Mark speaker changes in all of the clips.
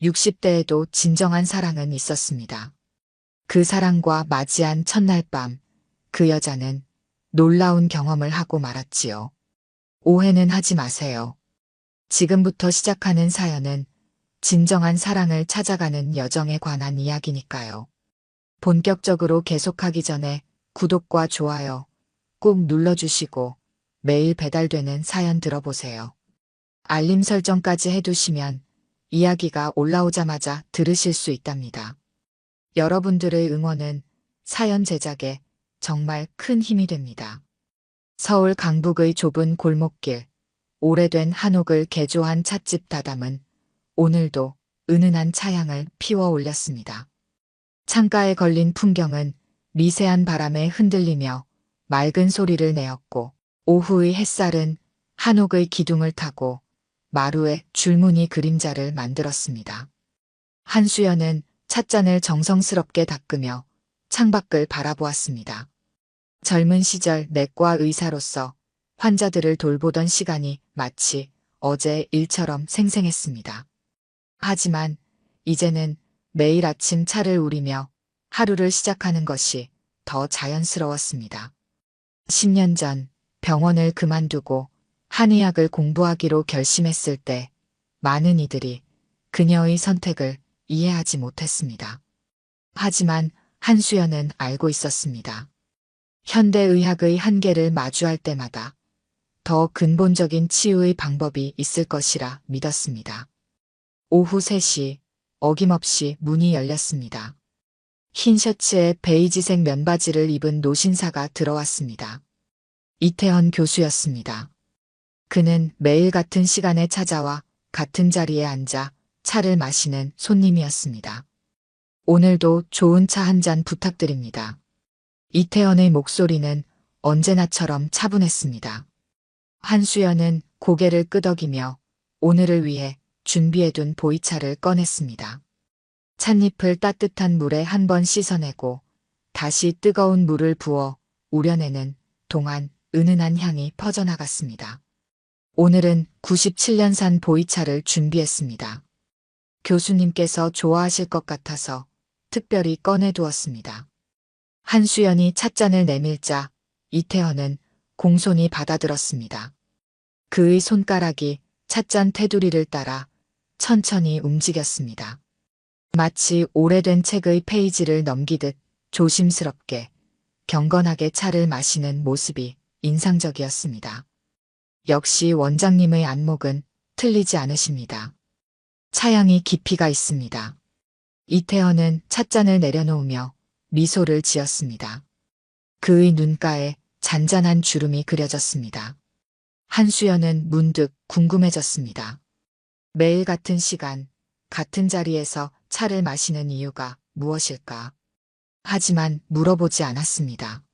Speaker 1: 60대에도 진정한 사랑은 있었습니다. 그 사랑과 맞이한 첫날 밤, 그 여자는 놀라운 경험을 하고 말았지요. 오해는 하지 마세요. 지금부터 시작하는 사연은 진정한 사랑을 찾아가는 여정에 관한 이야기니까요. 본격적으로 계속하기 전에 구독과 좋아요 꼭 눌러주시고 매일 배달되는 사연 들어보세요. 알림 설정까지 해두시면 이야기가 올라오자마자 들으실 수 있답니다. 여러분들의 응원은 사연 제작에 정말 큰 힘이 됩니다. 서울 강북의 좁은 골목길, 오래된 한옥을 개조한 찻집 다담은 오늘도 은은한 차향을 피워 올렸습니다. 창가에 걸린 풍경은 미세한 바람에 흔들리며 맑은 소리를 내었고, 오후의 햇살은 한옥의 기둥을 타고 마루에 줄무늬 그림자를 만들었습니다. 한수연은 찻잔을 정성스럽게 닦으며 창밖을 바라보았습니다. 젊은 시절 내과 의사로서 환자들을 돌보던 시간이 마치 어제 일처럼 생생했습니다. 하지만 이제는 매일 아침 차를 우리며 하루를 시작하는 것이 더 자연스러웠습니다. 10년 전 병원을 그만두고 한의학을 공부하기로 결심했을 때 많은 이들이 그녀의 선택을 이해하지 못했습니다. 하지만 한수연은 알고 있었습니다. 현대의학의 한계를 마주할 때마다 더 근본적인 치유의 방법이 있을 것이라 믿었습니다. 오후 3시 어김없이 문이 열렸습니다. 흰 셔츠에 베이지색 면바지를 입은 노신사가 들어왔습니다. 이태헌 교수였습니다. 그는 매일 같은 시간에 찾아와 같은 자리에 앉아 차를 마시는 손님이었습니다. 오늘도 좋은 차 한 잔 부탁드립니다. 이태헌의 목소리는 언제나처럼 차분했습니다. 한수연은 고개를 끄덕이며 오늘을 위해 준비해둔 보이차를 꺼냈습니다. 찻잎을 따뜻한 물에 한 번 씻어내고 다시 뜨거운 물을 부어 우려내는 동안 은은한 향이 퍼져나갔습니다. 오늘은 97년산 보이차를 준비했습니다. 교수님께서 좋아하실 것 같아서 특별히 꺼내두었습니다. 한수연이 찻잔을 내밀자 이태헌은 공손히 받아들었습니다. 그의 손가락이 찻잔 테두리를 따라 천천히 움직였습니다. 마치 오래된 책의 페이지를 넘기듯 조심스럽게 경건하게 차를 마시는 모습이 인상적이었습니다. 역시 원장님의 안목은 틀리지 않으십니다. 차향이 깊이가 있습니다. 이태헌은 찻잔을 내려놓으며 미소를 지었습니다. 그의 눈가에 잔잔한 주름이 그려졌습니다. 한수연은 문득 궁금해졌습니다. 매일 같은 시간, 같은 자리에서 차를 마시는 이유가 무엇일까? 하지만 물어보지 않았습니다.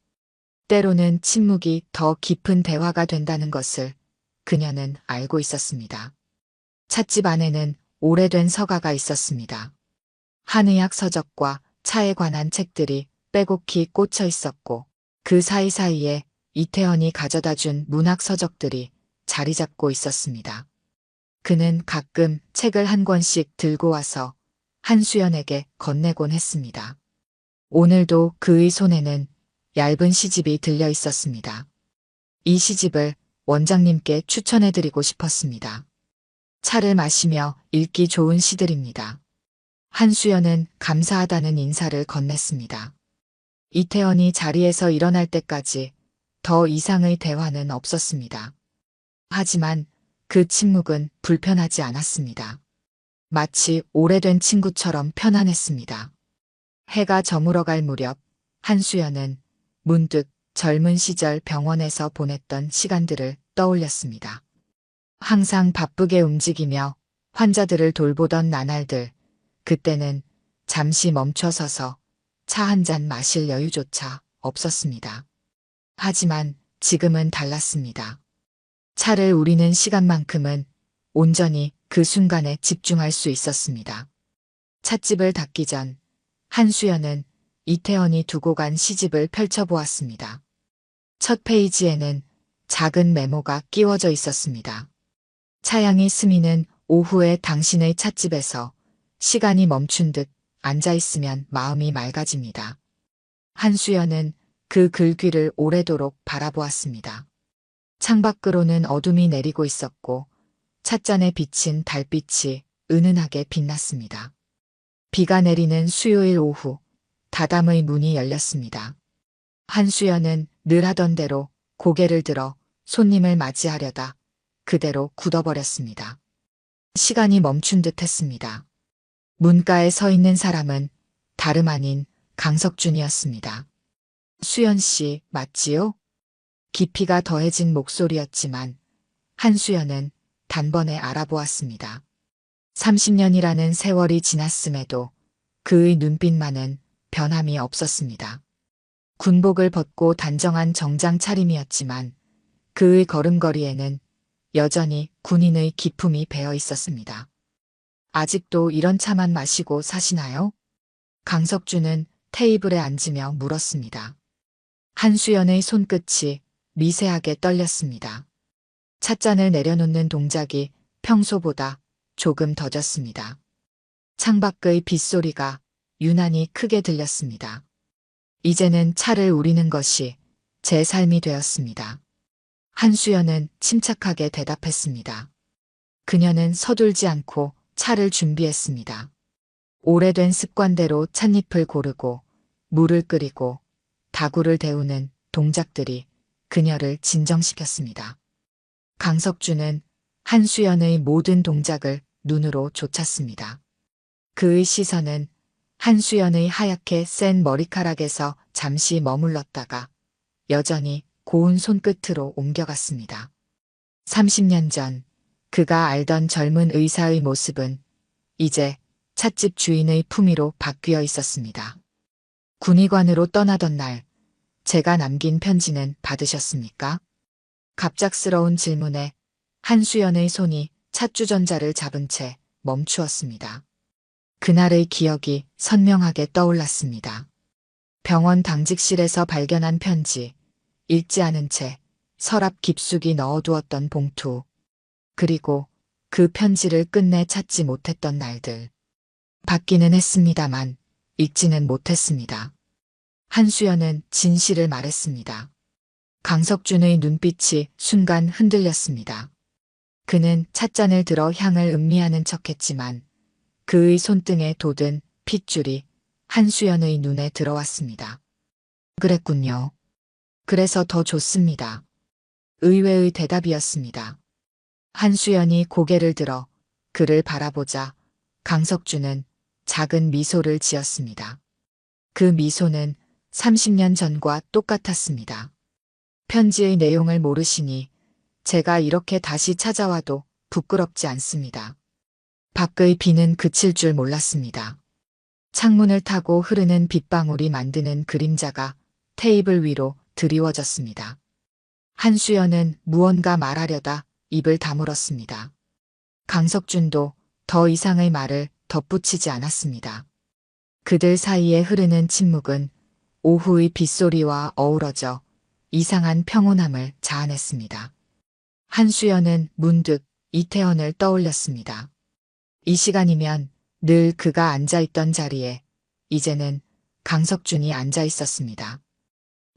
Speaker 1: 때로는 침묵이 더 깊은 대화가 된다는 것을 그녀는 알고 있었습니다. 찻집 안에는 오래된 서가가 있었습니다. 한의학 서적과 차에 관한 책들이 빼곡히 꽂혀 있었고 그 사이사이에 이태헌이 가져다 준 문학 서적들이 자리 잡고 있었습니다. 그는 가끔 책을 한 권씩 들고 와서 한수연에게 건네곤 했습니다. 오늘도 그의 손에는 얇은 시집이 들려 있었습니다. 이 시집을 원장님께 추천해드리고 싶었습니다. 차를 마시며 읽기 좋은 시들입니다. 한수연은 감사하다는 인사를 건넸습니다. 이태헌이 자리에서 일어날 때까지 더 이상의 대화는 없었습니다. 하지만 그 침묵은 불편하지 않았습니다. 마치 오래된 친구처럼 편안했습니다. 해가 저물어갈 무렵 한수연은 문득 젊은 시절 병원에서 보냈던 시간들을 떠올렸습니다. 항상 바쁘게 움직이며 환자들을 돌보던 나날들, 그때는 잠시 멈춰서서 차 한 잔 마실 여유조차 없었습니다. 하지만 지금은 달랐습니다. 차를 우리는 시간만큼은 온전히 그 순간에 집중할 수 있었습니다. 찻집을 닫기 전 한수연은 이태헌이 두고 간 시집을 펼쳐보았습니다. 첫 페이지에는 작은 메모가 끼워져 있었습니다. 차향이 스미는 오후에 당신의 찻집에서 시간이 멈춘 듯 앉아있으면 마음이 맑아집니다. 한수연은 그 글귀를 오래도록 바라보았습니다. 창밖으로는 어둠이 내리고 있었고 찻잔에 비친 달빛이 은은하게 빛났습니다. 비가 내리는 수요일 오후 다담의 문이 열렸습니다. 한수연은 늘 하던 대로 고개를 들어 손님을 맞이하려다 그대로 굳어버렸습니다. 시간이 멈춘 듯 했습니다. 문가에 서 있는 사람은 다름 아닌 강석준이었습니다. 수연 씨, 맞지요? 깊이가 더해진 목소리였지만 한수연은 단번에 알아보았습니다. 30년이라는 세월이 지났음에도 그의 눈빛만은 변함이 없었습니다. 군복을 벗고 단정한 정장 차림이었지만 그의 걸음걸이에는 여전히 군인의 기품이 배어 있었습니다. 아직도 이런 차만 마시고 사시나요? 강석준은 테이블에 앉으며 물었습니다. 한수연의 손끝이 미세하게 떨렸습니다. 찻잔을 내려놓는 동작이 평소보다 조금 더뎠습니다. 창밖의 빗소리가 유난히 크게 들렸습니다. 이제는 차를 우리는 것이 제 삶이 되었습니다. 한수연은 침착하게 대답했습니다. 그녀는 서둘지 않고 차를 준비했습니다. 오래된 습관대로 찻잎을 고르고 물을 끓이고 다구를 데우는 동작들이 그녀를 진정시켰습니다. 강석준은 한수연의 모든 동작을 눈으로 좇았습니다. 그의 시선은 한수연의 하얗게 센 머리카락에서 잠시 머물렀다가 여전히 고운 손끝으로 옮겨갔습니다. 30년 전 그가 알던 젊은 의사의 모습은 이제 찻집 주인의 품위로 바뀌어 있었습니다. 군의관으로 떠나던 날 제가 남긴 편지는 받으셨습니까? 갑작스러운 질문에 한수연의 손이 찻주전자를 잡은 채 멈추었습니다. 그날의 기억이 선명하게 떠올랐습니다. 병원 당직실에서 발견한 편지, 읽지 않은 채 서랍 깊숙이 넣어두었던 봉투, 그리고 그 편지를 끝내 찾지 못했던 날들. 받기는 했습니다만 읽지는 못했습니다. 한수연은 진실을 말했습니다. 강석준의 눈빛이 순간 흔들렸습니다. 그는 찻잔을 들어 향을 음미하는 척했지만 그의 손등에 돋은 핏줄이 한수연의 눈에 들어왔습니다. 그랬군요. 그래서 더 좋습니다. 의외의 대답이었습니다. 한수연이 고개를 들어 그를 바라보자 강석준은 작은 미소를 지었습니다. 그 미소는 30년 전과 똑같았습니다. 편지의 내용을 모르시니 제가 이렇게 다시 찾아와도 부끄럽지 않습니다. 밖의 비는 그칠 줄 몰랐습니다. 창문을 타고 흐르는 빗방울이 만드는 그림자가 테이블 위로 드리워졌습니다. 한수연은 무언가 말하려다 입을 다물었습니다. 강석준도 더 이상의 말을 덧붙이지 않았습니다. 그들 사이에 흐르는 침묵은 오후의 빗소리와 어우러져 이상한 평온함을 자아냈습니다. 한수연은 문득 이태원을 떠올렸습니다. 이 시간이면 늘 그가 앉아있던 자리에 이제는 강석준이 앉아 있었습니다.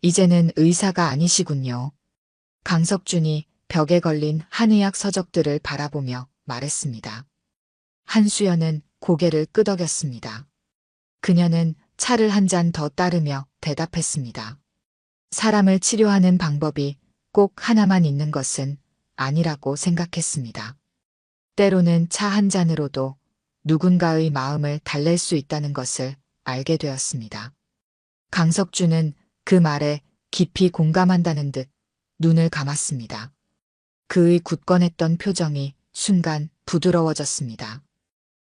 Speaker 1: 이제는 의사가 아니시군요. 강석준이 벽에 걸린 한의학 서적들을 바라보며 말했습니다. 한수연은 고개를 끄덕였습니다. 그녀는 차를 한 잔 더 따르며 대답했습니다. 사람을 치료하는 방법이 꼭 하나만 있는 것은 아니라고 생각했습니다. 때로는 차 한 잔으로도 누군가의 마음을 달랠 수 있다는 것을 알게 되었습니다. 강석준은 그 말에 깊이 공감한다는 듯 눈을 감았습니다. 그의 굳건했던 표정이 순간 부드러워졌습니다.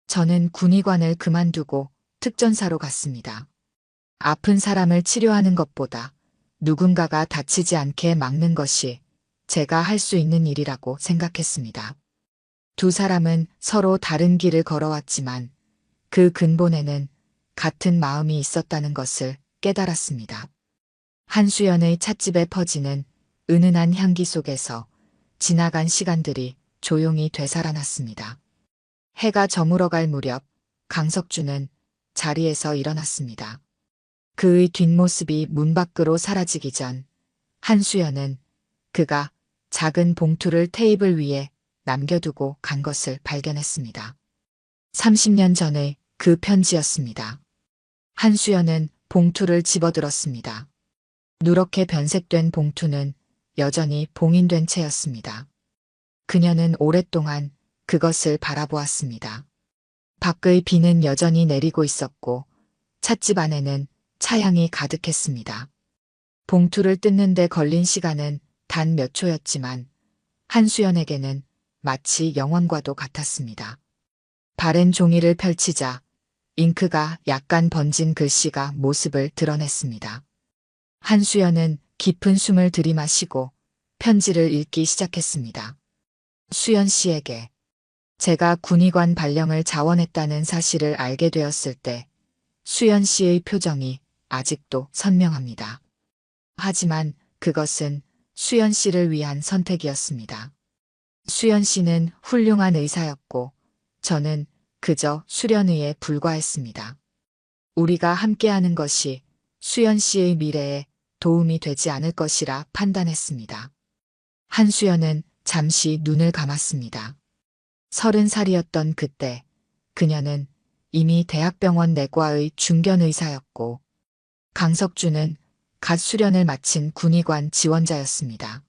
Speaker 1: 저는 군의관을 그만두고 특전사로 갔습니다. 아픈 사람을 치료하는 것보다 누군가가 다치지 않게 막는 것이 제가 할 수 있는 일이라고 생각했습니다. 두 사람은 서로 다른 길을 걸어왔지만 그 근본에는 같은 마음이 있었다는 것을 깨달았습니다. 한수연의 찻집에 퍼지는 은은한 향기 속에서 지나간 시간들이 조용히 되살아났습니다. 해가 저물어갈 무렵 강석준은 자리에서 일어났습니다. 그의 뒷모습이 문 밖으로 사라지기 전 한수연은 그가 작은 봉투를 테이블 위에 남겨두고 간 것을 발견했습니다. 30년 전의 그 편지였습니다. 한수연은 봉투를 집어들었습니다. 누렇게 변색된 봉투는 여전히 봉인된 채였습니다. 그녀는 오랫동안 그것을 바라보았습니다. 밖의 비는 여전히 내리고 있었고 찻집 안에는 차향이 가득했습니다. 봉투를 뜯는 데 걸린 시간은 단 몇 초였지만 한수연에게는 마치 영원과도 같았습니다. 바랜 종이를 펼치자 잉크가 약간 번진 글씨가 모습을 드러냈습니다. 한수연은 깊은 숨을 들이마시고 편지를 읽기 시작했습니다. 수연 씨에게 제가 군의관 발령을 자원했다는 사실을 알게 되었을 때 수연 씨의 표정이 아직도 선명합니다. 하지만 그것은 수연 씨를 위한 선택이었습니다. 수연 씨는 훌륭한 의사였고 저는 그저 수련의에 불과했습니다. 우리가 함께하는 것이 수연 씨의 미래에 도움이 되지 않을 것이라 판단했습니다. 한수연은 잠시 눈을 감았습니다. 30살이었던 그때 그녀는 이미 대학병원 내과의 중견 의사였고 강석준은 갓 수련을 마친 군의관 지원자였습니다.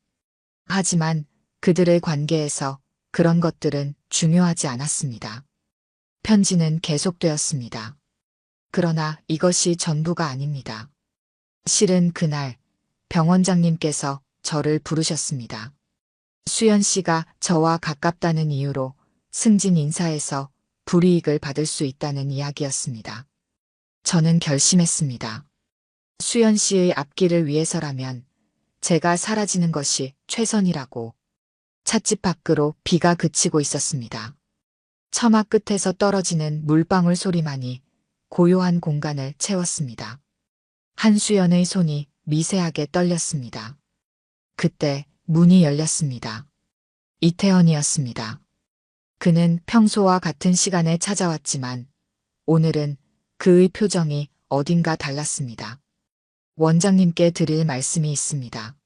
Speaker 1: 하지만 그들의 관계에서 그런 것들은 중요하지 않았습니다. 편지는 계속되었습니다. 그러나 이것이 전부가 아닙니다. 실은 그날 병원장님께서 저를 부르셨습니다. 수연 씨가 저와 가깝다는 이유로 승진 인사에서 불이익을 받을 수 있다는 이야기였습니다. 저는 결심했습니다. 수연 씨의 앞길을 위해서라면 제가 사라지는 것이 최선이라고. 찻집 밖으로 비가 그치고 있었습니다. 처마 끝에서 떨어지는 물방울 소리만이 고요한 공간을 채웠습니다. 한수연의 손이 미세하게 떨렸습니다. 그때 문이 열렸습니다. 이태원이었습니다. 그는 평소와 같은 시간에 찾아왔지만 오늘은 그의 표정이 어딘가 달랐습니다. 원장님께 드릴 말씀이 있습니다.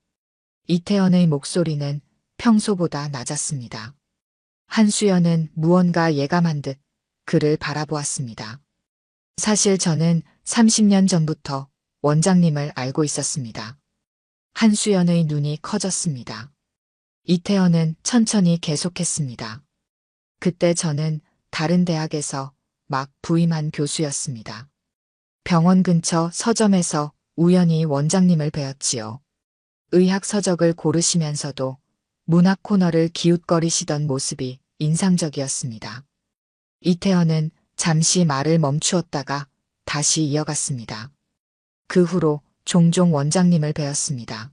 Speaker 1: 이태원의 목소리는 평소보다 낮았습니다. 한수연은 무언가 예감한 듯 그를 바라보았습니다. 사실 저는 30년 전부터 원장님을 알고 있었습니다. 한수연의 눈이 커졌습니다. 이태원은 천천히 계속했습니다. 그때 저는 다른 대학에서 막 부임한 교수였습니다. 병원 근처 서점에서 우연히 원장님을 뵈었지요. 의학 서적을 고르시면서도 문학 코너를 기웃거리시던 모습이 인상적이었습니다. 이태원은 잠시 말을 멈추었다가 다시 이어갔습니다. 그 후로 종종 원장님을 뵈었습니다.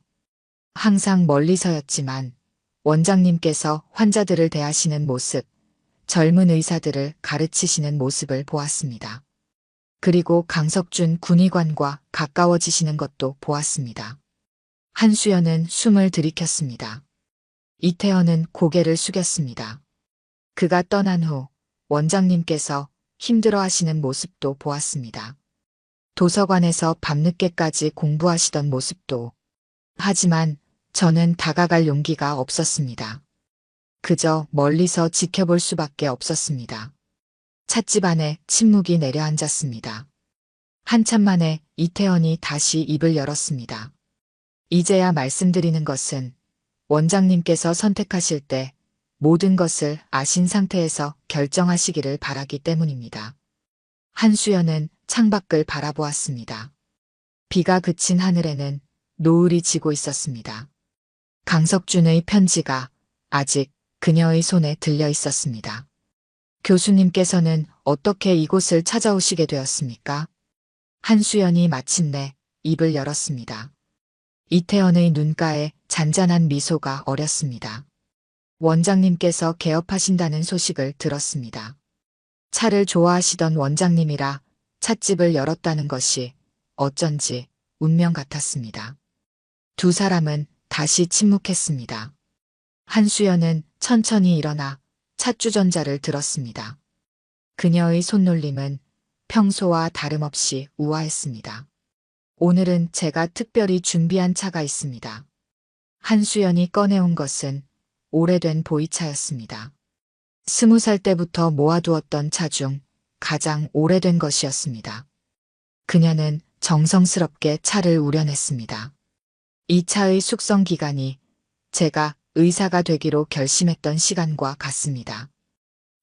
Speaker 1: 항상 멀리서였지만 원장님께서 환자들을 대하시는 모습, 젊은 의사들을 가르치시는 모습을 보았습니다. 그리고 강석준 군의관과 가까워지시는 것도 보았습니다. 한수연은 숨을 들이켰습니다. 이태원은 고개를 숙였습니다. 그가 떠난 후 원장님께서 힘들어하시는 모습도 보았습니다. 도서관에서 밤늦게까지 공부하시던 모습도. 하지만 저는 다가갈 용기가 없었습니다. 그저 멀리서 지켜볼 수밖에 없었습니다. 찻집 안에 침묵이 내려앉았습니다. 한참 만에 이태원이 다시 입을 열었습니다. 이제야 말씀드리는 것은 원장님께서 선택하실 때 모든 것을 아신 상태에서 결정하시기를 바라기 때문입니다. 한수연은 창밖을 바라보았습니다. 비가 그친 하늘에는 노을이 지고 있었습니다. 강석준의 편지가 아직 그녀의 손에 들려 있었습니다. 교수님께서는 어떻게 이곳을 찾아오시게 되었습니까? 한수연이 마침내 입을 열었습니다. 이태원의 눈가에 잔잔한 미소가 어렸습니다. 원장님께서 개업하신다는 소식을 들었습니다. 차를 좋아하시던 원장님이라 찻집을 열었다는 것이 어쩐지 운명 같았습니다. 두 사람은 다시 침묵했습니다. 한수연은 천천히 일어나 찻주전자를 들었습니다. 그녀의 손놀림은 평소와 다름없이 우아했습니다. 오늘은 제가 특별히 준비한 차가 있습니다. 한수연이 꺼내온 것은 오래된 보이차였습니다. 20살 때부터 모아두었던 차 중 가장 오래된 것이었습니다. 그녀는 정성스럽게 차를 우려냈습니다. 이 차의 숙성 기간이 제가 의사가 되기로 결심했던 시간과 같습니다.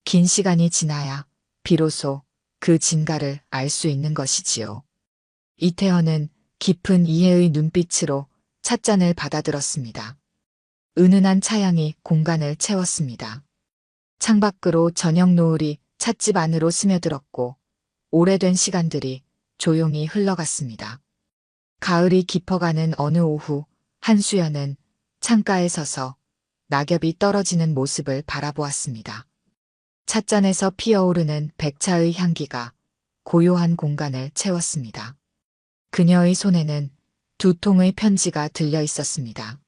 Speaker 1: 긴 시간이 지나야 비로소 그 진가를 알 수 있는 것이지요. 이태헌은 깊은 이해의 눈빛으로 찻잔을 받아들었습니다. 은은한 차향이 공간을 채웠습니다. 창밖으로 저녁 노을이 찻집 안으로 스며들었고 오래된 시간들이 조용히 흘러갔습니다. 가을이 깊어가는 어느 오후 한수연은 창가에 서서 낙엽이 떨어지는 모습을 바라보았습니다. 찻잔에서 피어오르는 백차의 향기가 고요한 공간을 채웠습니다. 그녀의 손에는 두 통의 편지가 들려 있었습니다.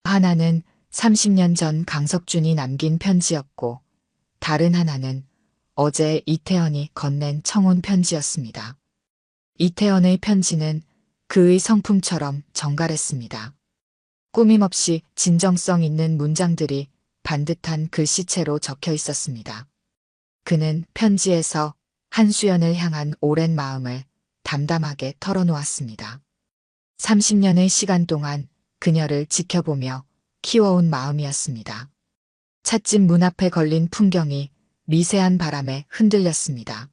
Speaker 1: 하나는 30년 전 강석준이 남긴 편지였고 다른 하나는 어제 이태헌이 건넨 청혼 편지였습니다. 이태헌의 편지는 그의 성품처럼 정갈했습니다. 꾸밈없이 진정성 있는 문장들이 반듯한 글씨체로 적혀 있었습니다. 그는 편지에서 한수연을 향한 오랜 마음을 담담하게 털어놓았습니다. 30년의 시간 동안 그녀를 지켜보며 키워온 마음이었습니다. 찻집 문 앞에 걸린 풍경이 미세한 바람에 흔들렸습니다.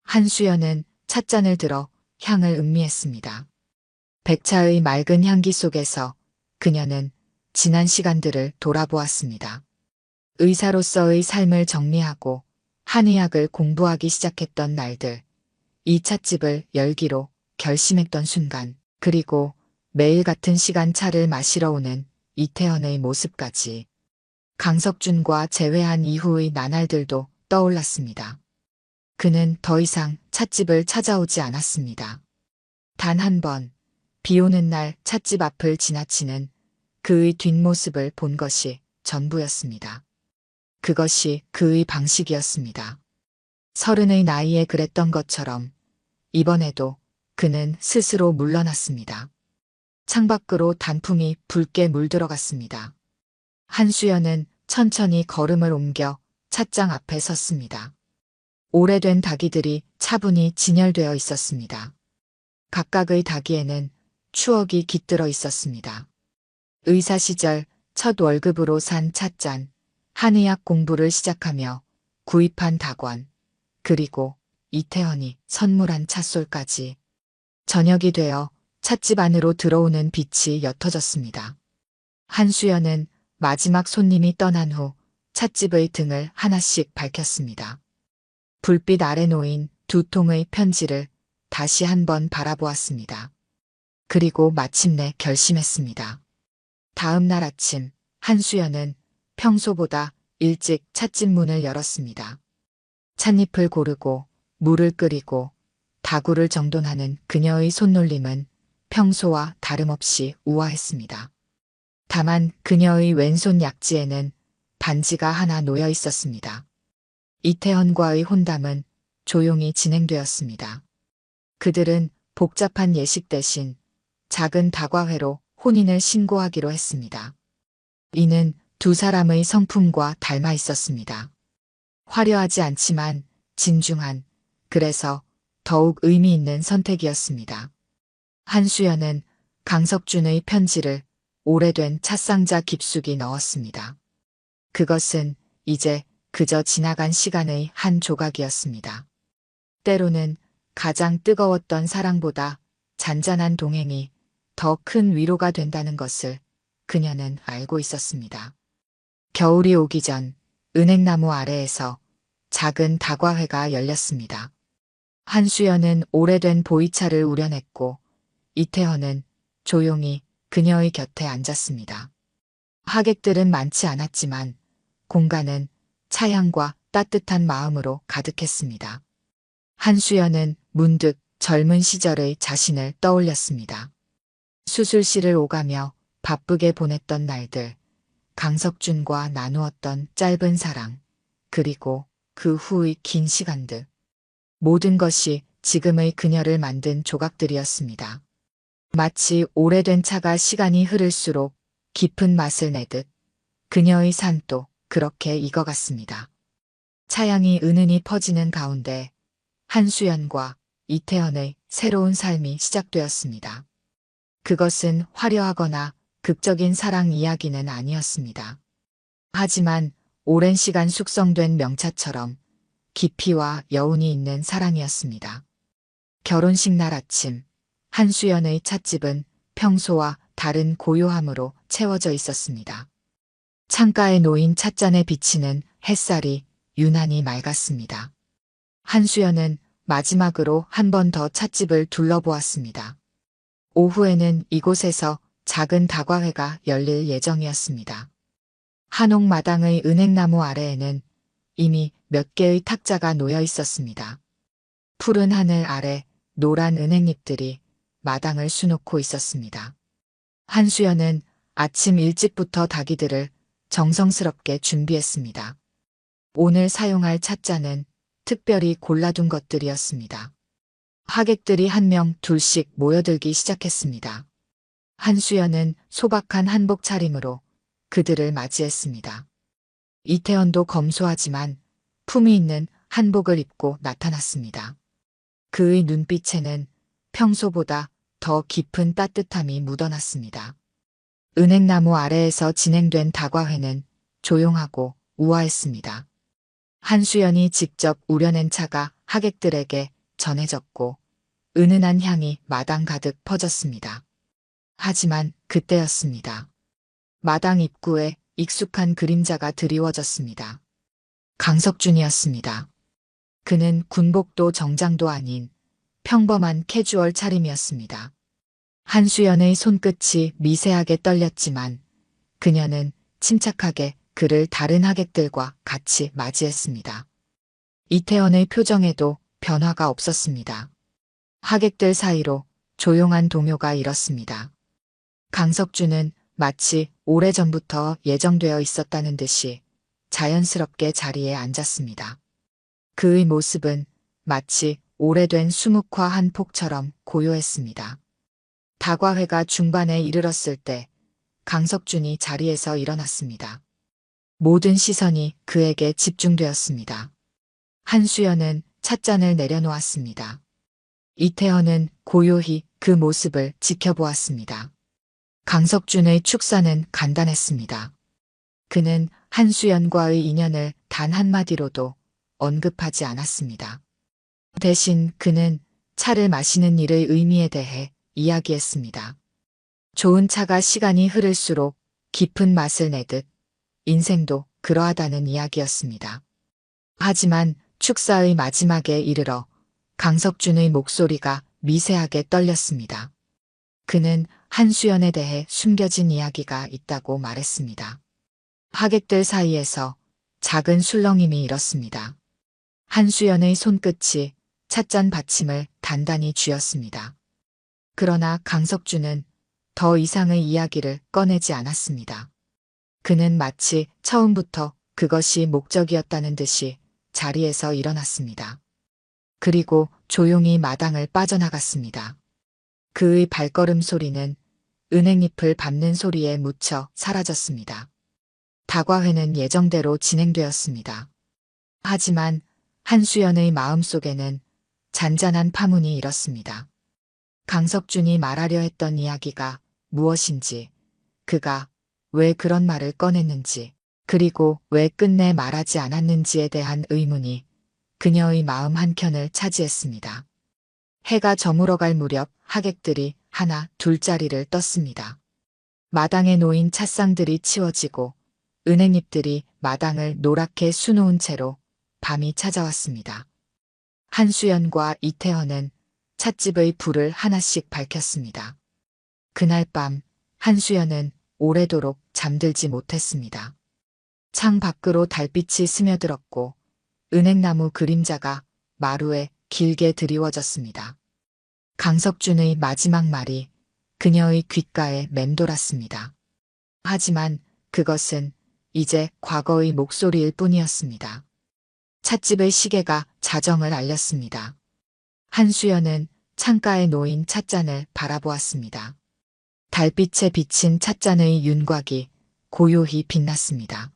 Speaker 1: 한수연은 찻잔을 들어 향을 음미했습니다. 백차의 맑은 향기 속에서 그녀는 지난 시간들을 돌아보았습니다. 의사로서의 삶을 정리하고 한의학을 공부하기 시작했던 날들, 이 찻집을 열기로 결심했던 순간, 그리고 매일 같은 시간 차를 마시러 오는 이태헌의 모습까지 강석준과 재회한 이후의 나날들도 떠올랐습니다. 그는 더 이상 찻집을 찾아오지 않았습니다. 단 한 번, 비 오는 날 찻집 앞을 지나치는 그의 뒷모습을 본 것이 전부였습니다. 그것이 그의 방식이었습니다. 30의 나이에 그랬던 것처럼 이번에도 그는 스스로 물러났습니다. 창밖으로 단풍이 붉게 물들어갔습니다. 한수연은 천천히 걸음을 옮겨 찻장 앞에 섰습니다. 오래된 다기들이 차분히 진열되어 있었습니다. 각각의 다기에는 추억이 깃들어 있었습니다. 의사 시절 첫 월급으로 산 찻잔, 한의학 공부를 시작하며 구입한 다관, 그리고 이태헌이 선물한 찻솔까지. 저녁이 되어 찻집 안으로 들어오는 빛이 옅어졌습니다. 한수연은 마지막 손님이 떠난 후 찻집의 등을 하나씩 밝혔습니다. 불빛 아래 놓인 두 통의 편지를 다시 한번 바라보았습니다. 그리고 마침내 결심했습니다. 다음 날 아침 한수연은 평소보다 일찍 찻집 문을 열었습니다. 찻잎을 고르고 물을 끓이고 다구를 정돈하는 그녀의 손놀림은 평소와 다름없이 우아했습니다. 다만 그녀의 왼손 약지에는 반지가 하나 놓여 있었습니다. 이태헌과의 혼담은 조용히 진행되었습니다. 그들은 복잡한 예식 대신 작은 다과회로 혼인을 신고하기로 했습니다. 이는 두 사람의 성품과 닮아 있었습니다. 화려하지 않지만 진중한, 그래서 더욱 의미 있는 선택이었습니다. 한수연은 강석준의 편지를 오래된 찻상자 깊숙이 넣었습니다. 그것은 이제 그저 지나간 시간의 한 조각이었습니다. 때로는 가장 뜨거웠던 사랑보다 잔잔한 동행이 더 큰 위로가 된다는 것을 그녀는 알고 있었습니다. 겨울이 오기 전 은행나무 아래에서 작은 다과회가 열렸습니다. 한수연은 오래된 보이차를 우려냈고 이태헌은 조용히 그녀의 곁에 앉았습니다. 하객들은 많지 않았지만 공간은 차향과 따뜻한 마음으로 가득했습니다. 한수연은 문득 젊은 시절의 자신을 떠올렸습니다. 수술실을 오가며 바쁘게 보냈던 날들, 강석준과 나누었던 짧은 사랑, 그리고 그 후의 긴 시간들. 모든 것이 지금의 그녀를 만든 조각들이었습니다. 마치 오래된 차가 시간이 흐를수록 깊은 맛을 내듯 그녀의 삶도 그렇게 익어갔습니다. 차향이 은은히 퍼지는 가운데 한수연과 이태원의 새로운 삶이 시작되었습니다. 그것은 화려하거나 극적인 사랑 이야기는 아니었습니다. 하지만 오랜 시간 숙성된 명차처럼 깊이와 여운이 있는 사랑이었습니다. 결혼식 날 아침, 한수연의 찻집은 평소와 다른 고요함으로 채워져 있었습니다. 창가에 놓인 찻잔에 비치는 햇살이 유난히 맑았습니다. 한수연은 마지막으로 한 번 더 찻집을 둘러보았습니다. 오후에는 이곳에서 작은 다과회가 열릴 예정이었습니다. 한옥마당의 은행나무 아래에는 이미 몇 개의 탁자가 놓여 있었습니다. 푸른 하늘 아래 노란 은행잎들이 마당을 수놓고 있었습니다. 한수연은 아침 일찍부터 닭이들을 정성스럽게 준비했습니다. 오늘 사용할 찻잔은 특별히 골라둔 것들이었습니다. 하객들이 한 명 둘씩 모여들기 시작했습니다. 한수연은 소박한 한복 차림으로 그들을 맞이했습니다. 이태원도 검소하지만 품위 있는 한복을 입고 나타났습니다. 그의 눈빛에는 평소보다 더 깊은 따뜻함이 묻어났습니다. 은행나무 아래에서 진행된 다과회는 조용하고 우아했습니다. 한수연이 직접 우려낸 차가 하객들에게 전해졌고 은은한 향이 마당 가득 퍼졌습니다. 하지만 그때였습니다. 마당 입구에 익숙한 그림자가 드리워졌습니다. 강석준이었습니다. 그는 군복도 정장도 아닌 평범한 캐주얼 차림이었습니다. 한수연의 손끝이 미세하게 떨렸지만 그녀는 침착하게 그를 다른 하객들과 같이 맞이했습니다. 이태원의 표정에도 변화가 없었습니다. 하객들 사이로 조용한 동요가 일었습니다. 강석준은 마치 오래전부터 예정되어 있었다는 듯이 자연스럽게 자리에 앉았습니다. 그의 모습은 마치 오래된 수묵화 한 폭처럼 고요했습니다. 다과회가 중반에 이르렀을 때 강석준이 자리에서 일어났습니다. 모든 시선이 그에게 집중되었습니다. 한수연은 찻잔을 내려놓았습니다. 이태원은 고요히 그 모습을 지켜보았습니다. 강석준의 축사는 간단했습니다. 그는 한수연과의 인연을 단 한마디로도 언급하지 않았습니다. 대신 그는 차를 마시는 일의 의미에 대해 이야기했습니다. 좋은 차가 시간이 흐를수록 깊은 맛을 내듯 인생도 그러하다는 이야기였습니다. 하지만 축사의 마지막에 이르러 강석준의 목소리가 미세하게 떨렸습니다. 그는 한수연에 대해 숨겨진 이야기가 있다고 말했습니다. 하객들 사이에서 작은 술렁임이 일었습니다. 한수연의 손끝이 찻잔 받침을 단단히 쥐었습니다. 그러나 강석준은 더 이상의 이야기를 꺼내지 않았습니다. 그는 마치 처음부터 그것이 목적이었다는 듯이 자리에서 일어났습니다. 그리고 조용히 마당을 빠져나갔습니다. 그의 발걸음 소리는 은행잎을 밟는 소리에 묻혀 사라졌습니다. 다과회는 예정대로 진행되었습니다. 하지만 한수연의 마음속에는 잔잔한 파문이 일었습니다. 강석준이 말하려 했던 이야기가 무엇인지, 그가 왜 그런 말을 꺼냈는지, 그리고 왜 끝내 말하지 않았는지에 대한 의문이 그녀의 마음 한켠을 차지했습니다. 해가 저물어갈 무렵 하객들이 하나 둘자리를 떴습니다. 마당에 놓인 찻상들이 치워지고 은행잎들이 마당을 노랗게 수놓은 채로 밤이 찾아왔습니다. 한수연과 이태원은 찻집의 불을 하나씩 밝혔습니다. 그날 밤 한수연은 오래도록 잠들지 못했습니다. 창 밖으로 달빛이 스며들었고 은행나무 그림자가 마루에 길게 드리워졌습니다. 강석준의 마지막 말이 그녀의 귓가에 맴돌았습니다. 하지만 그것은 이제 과거의 목소리일 뿐이었습니다. 찻집의 시계가 자정을 알렸습니다. 한수연은 창가에 놓인 찻잔을 바라보았습니다. 달빛에 비친 찻잔의 윤곽이 고요히 빛났습니다.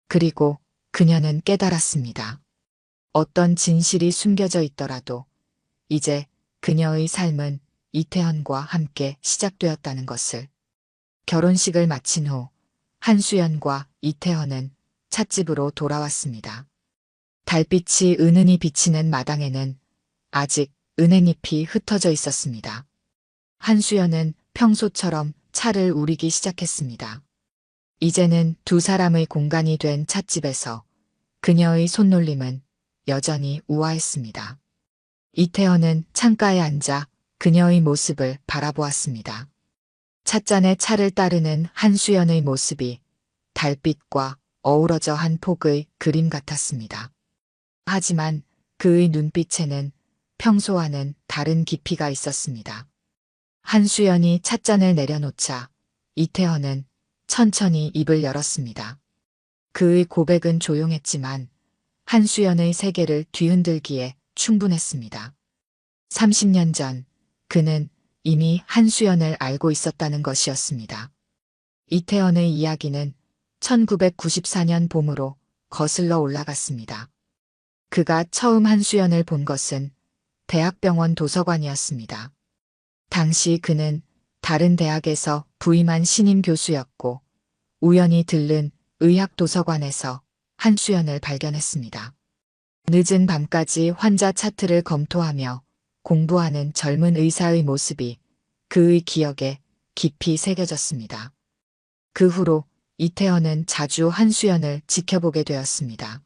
Speaker 1: 그리고 그녀는 깨달았습니다. 어떤 진실이 숨겨져 있더라도 이제 그녀의 삶은 이태헌과 함께 시작되었다는 것을. 결혼식을 마친 후 한수연과 이태헌은 찻집으로 돌아왔습니다. 달빛이 은은히 비치는 마당에는 아직 은행잎이 흩어져 있었습니다. 한수연은 평소처럼 차를 우리기 시작했습니다. 이제는 두 사람의 공간이 된 찻집에서 그녀의 손놀림은 여전히 우아했습니다. 이태헌은 창가에 앉아 그녀의 모습을 바라보았습니다. 찻잔에 차를 따르는 한수연의 모습이 달빛과 어우러져 한 폭의 그림 같았습니다. 하지만 그의 눈빛에는 평소와는 다른 깊이가 있었습니다. 한수연이 찻잔을 내려놓자 이태헌은 천천히 입을 열었습니다. 그의 고백은 조용했지만 한수연의 세계를 뒤흔들기에 충분했습니다. 30년 전 그는 이미 한수연을 알고 있었다는 것이었습니다. 이태헌의 이야기는 1994년 봄으로 거슬러 올라갔습니다. 그가 처음 한수연을 본 것은 대학병원 도서관이었습니다. 당시 그는 다른 대학에서 부임한 신임 교수였고 우연히 들른 의학도서관에서 한수연을 발견했습니다. 늦은 밤까지 환자 차트를 검토하며 공부하는 젊은 의사의 모습이 그의 기억에 깊이 새겨졌습니다. 그 후로 이태헌은 자주 한수연을 지켜보게 되었습니다.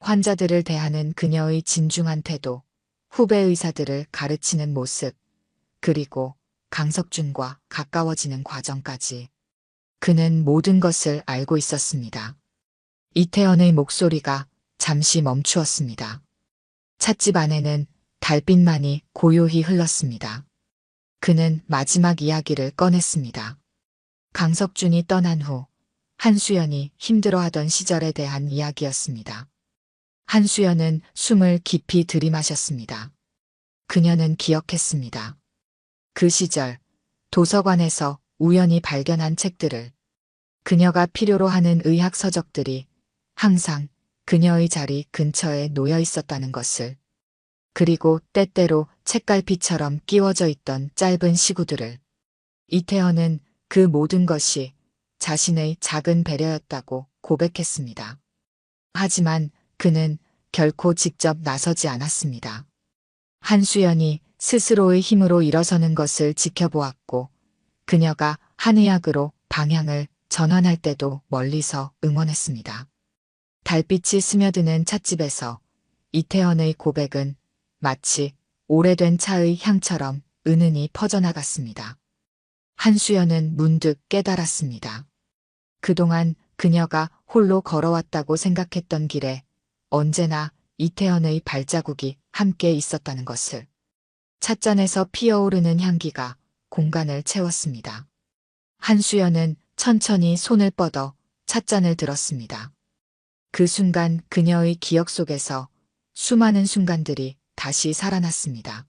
Speaker 1: 환자들을 대하는 그녀의 진중한 태도, 후배 의사들을 가르치는 모습, 그리고 강석준과 가까워지는 과정까지 그는 모든 것을 알고 있었습니다. 이태헌의 목소리가 잠시 멈추었습니다. 찻집 안에는 달빛만이 고요히 흘렀습니다. 그는 마지막 이야기를 꺼냈습니다. 강석준이 떠난 후 한수연이 힘들어하던 시절에 대한 이야기였습니다. 한수연은 숨을 깊이 들이마셨습니다. 그녀는 기억했습니다. 그 시절 도서관에서 우연히 발견한 책들을, 그녀가 필요로 하는 의학 서적들이 항상 그녀의 자리 근처에 놓여 있었다는 것을, 그리고 때때로 책갈피처럼 끼워져 있던 짧은 시구들을. 이태헌은 그 모든 것이 자신의 작은 배려였다고 고백했습니다. 하지만 그는 결코 직접 나서지 않았습니다. 한수연이 스스로의 힘으로 일어서는 것을 지켜보았고 그녀가 한의학으로 방향을 전환할 때도 멀리서 응원했습니다. 달빛이 스며드는 찻집에서 이태헌의 고백은 마치 오래된 차의 향처럼 은은히 퍼져나갔습니다. 한수연은 문득 깨달았습니다. 그동안 그녀가 홀로 걸어왔다고 생각했던 길에 언제나 이태헌의 발자국이 함께 있었다는 것을. 찻잔에서 피어오르는 향기가 공간을 채웠습니다. 한수연은 천천히 손을 뻗어 찻잔을 들었습니다. 그 순간 그녀의 기억 속에서 수많은 순간들이 다시 살아났습니다.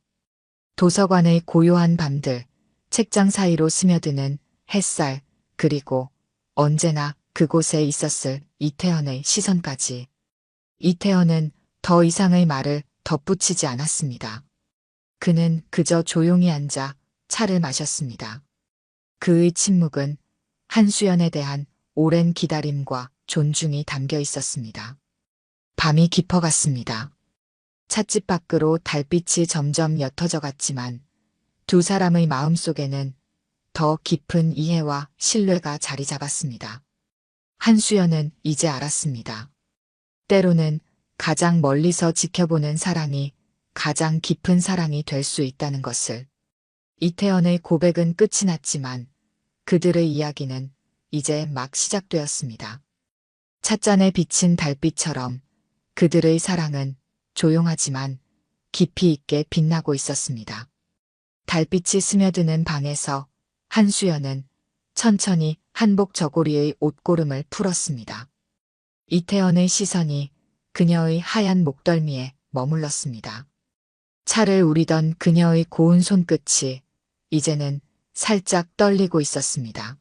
Speaker 1: 도서관의 고요한 밤들, 책장 사이로 스며드는 햇살, 그리고 언제나 그곳에 있었을 이태헌의 시선까지. 이태헌은 더 이상의 말을 덧붙이지 않았습니다. 그는 그저 조용히 앉아 차를 마셨습니다. 그의 침묵은 한수연에 대한 오랜 기다림과 존중이 담겨 있었습니다. 밤이 깊어갔습니다. 찻집 밖으로 달빛이 점점 옅어져 갔지만 두 사람의 마음속에는 더 깊은 이해와 신뢰가 자리 잡았습니다. 한수연은 이제 알았습니다. 때로는 가장 멀리서 지켜보는 사랑이 가장 깊은 사랑이 될 수 있다는 것을. 이태헌의 고백은 끝이 났지만 그들의 이야기는 이제 막 시작되었습니다. 찻잔에 비친 달빛처럼 그들의 사랑은 조용하지만 깊이 있게 빛나고 있었습니다. 달빛이 스며드는 방에서 한수연은 천천히 한복 저고리의 옷고름을 풀었습니다. 이태헌의 시선이 그녀의 하얀 목덜미에 머물렀습니다. 차를 우리던 그녀의 고운 손끝이 이제는 살짝 떨리고 있었습니다.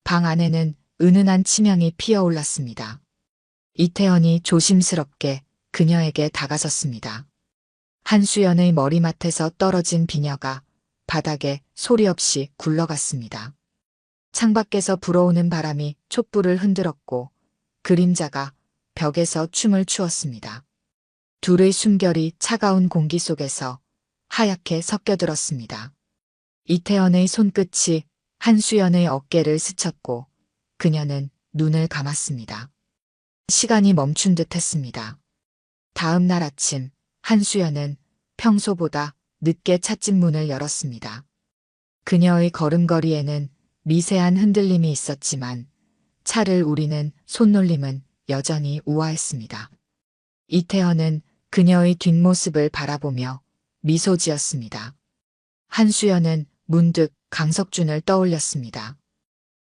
Speaker 1: 방 안에는 은은한 치명이 피어올랐습니다. 이태원이 조심스럽게 그녀에게 다가섰습니다. 한수연의 머리맡에서 떨어진 비녀가 바닥에 소리 없이 굴러갔습니다. 창밖에서 불어오는 바람이 촛불을 흔들었고 그림자가 벽에서 춤을 추었습니다. 둘의 숨결이 차가운 공기 속에서 하얗게 섞여들었습니다. 이태원의 손끝이 한수연의 어깨를 스쳤고 그녀는 눈을 감았습니다. 시간이 멈춘 듯 했습니다. 다음 날 아침 한수연은 평소보다 늦게 찻집 문을 열었습니다. 그녀의 걸음걸이에는 미세한 흔들림이 있었지만 차를 우리는 손놀림은 여전히 우아했습니다. 이태원은 그녀의 뒷모습을 바라보며 미소 지었습니다. 한수연은 문득 강석준을 떠올렸습니다.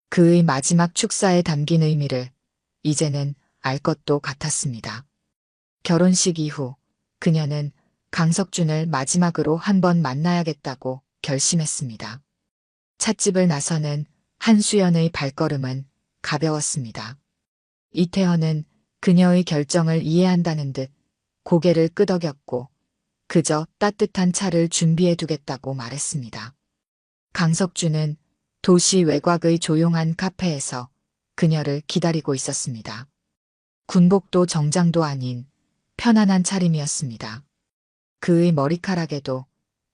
Speaker 1: 그의 마지막 축사에 담긴 의미를 이제는 알 것도 같았습니다. 결혼식 이후 그녀는 강석준을 마지막으로 한번 만나야겠다고 결심했습니다. 찻집을 나서는 한수연의 발걸음은 가벼웠습니다. 이태원은 그녀의 결정을 이해한다는 듯 고개를 끄덕였고 그저 따뜻한 차를 준비해 두겠다고 말했습니다. 강석준은 도시 외곽의 조용한 카페에서 그녀를 기다리고 있었습니다. 군복도 정장도 아닌 편안한 차림이었습니다. 그의 머리카락에도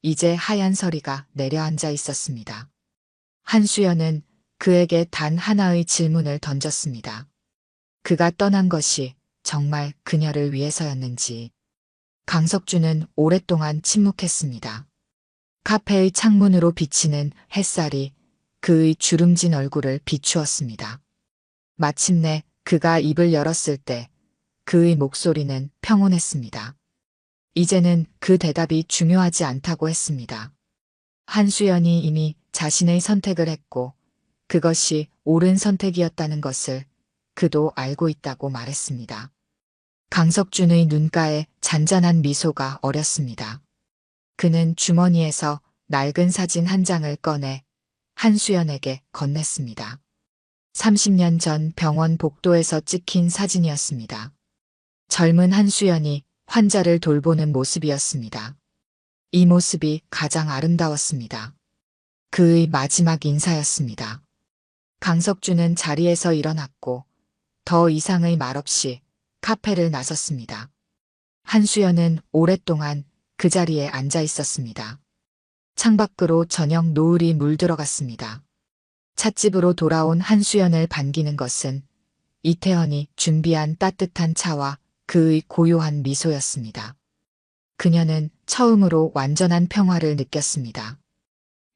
Speaker 1: 이제 하얀 서리가 내려앉아 있었습니다. 한수연은 그에게 단 하나의 질문을 던졌습니다. 그가 떠난 것이 정말 그녀를 위해서였는지. 강석준은 오랫동안 침묵했습니다. 카페의 창문으로 비치는 햇살이 그의 주름진 얼굴을 비추었습니다. 마침내 그가 입을 열었을 때 그의 목소리는 평온했습니다. 이제는 그 대답이 중요하지 않다고 했습니다. 한수연이 이미 자신의 선택을 했고 그것이 옳은 선택이었다는 것을 그도 알고 있다고 말했습니다. 강석준의 눈가에 잔잔한 미소가 어렸습니다. 그는 주머니에서 낡은 사진 한 장을 꺼내 한수연에게 건넸습니다. 30년 전 병원 복도에서 찍힌 사진이었습니다. 젊은 한수연이 환자를 돌보는 모습이었습니다. 이 모습이 가장 아름다웠습니다. 그의 마지막 인사였습니다. 강석준은 자리에서 일어났고 더 이상의 말 없이 카페를 나섰습니다. 한수연은 오랫동안 그 자리에 앉아 있었습니다. 창밖으로 저녁 노을이 물들어갔습니다. 찻집으로 돌아온 한수연을 반기는 것은 이태원이 준비한 따뜻한 차와 그의 고요한 미소였습니다. 그녀는 처음으로 완전한 평화를 느꼈습니다.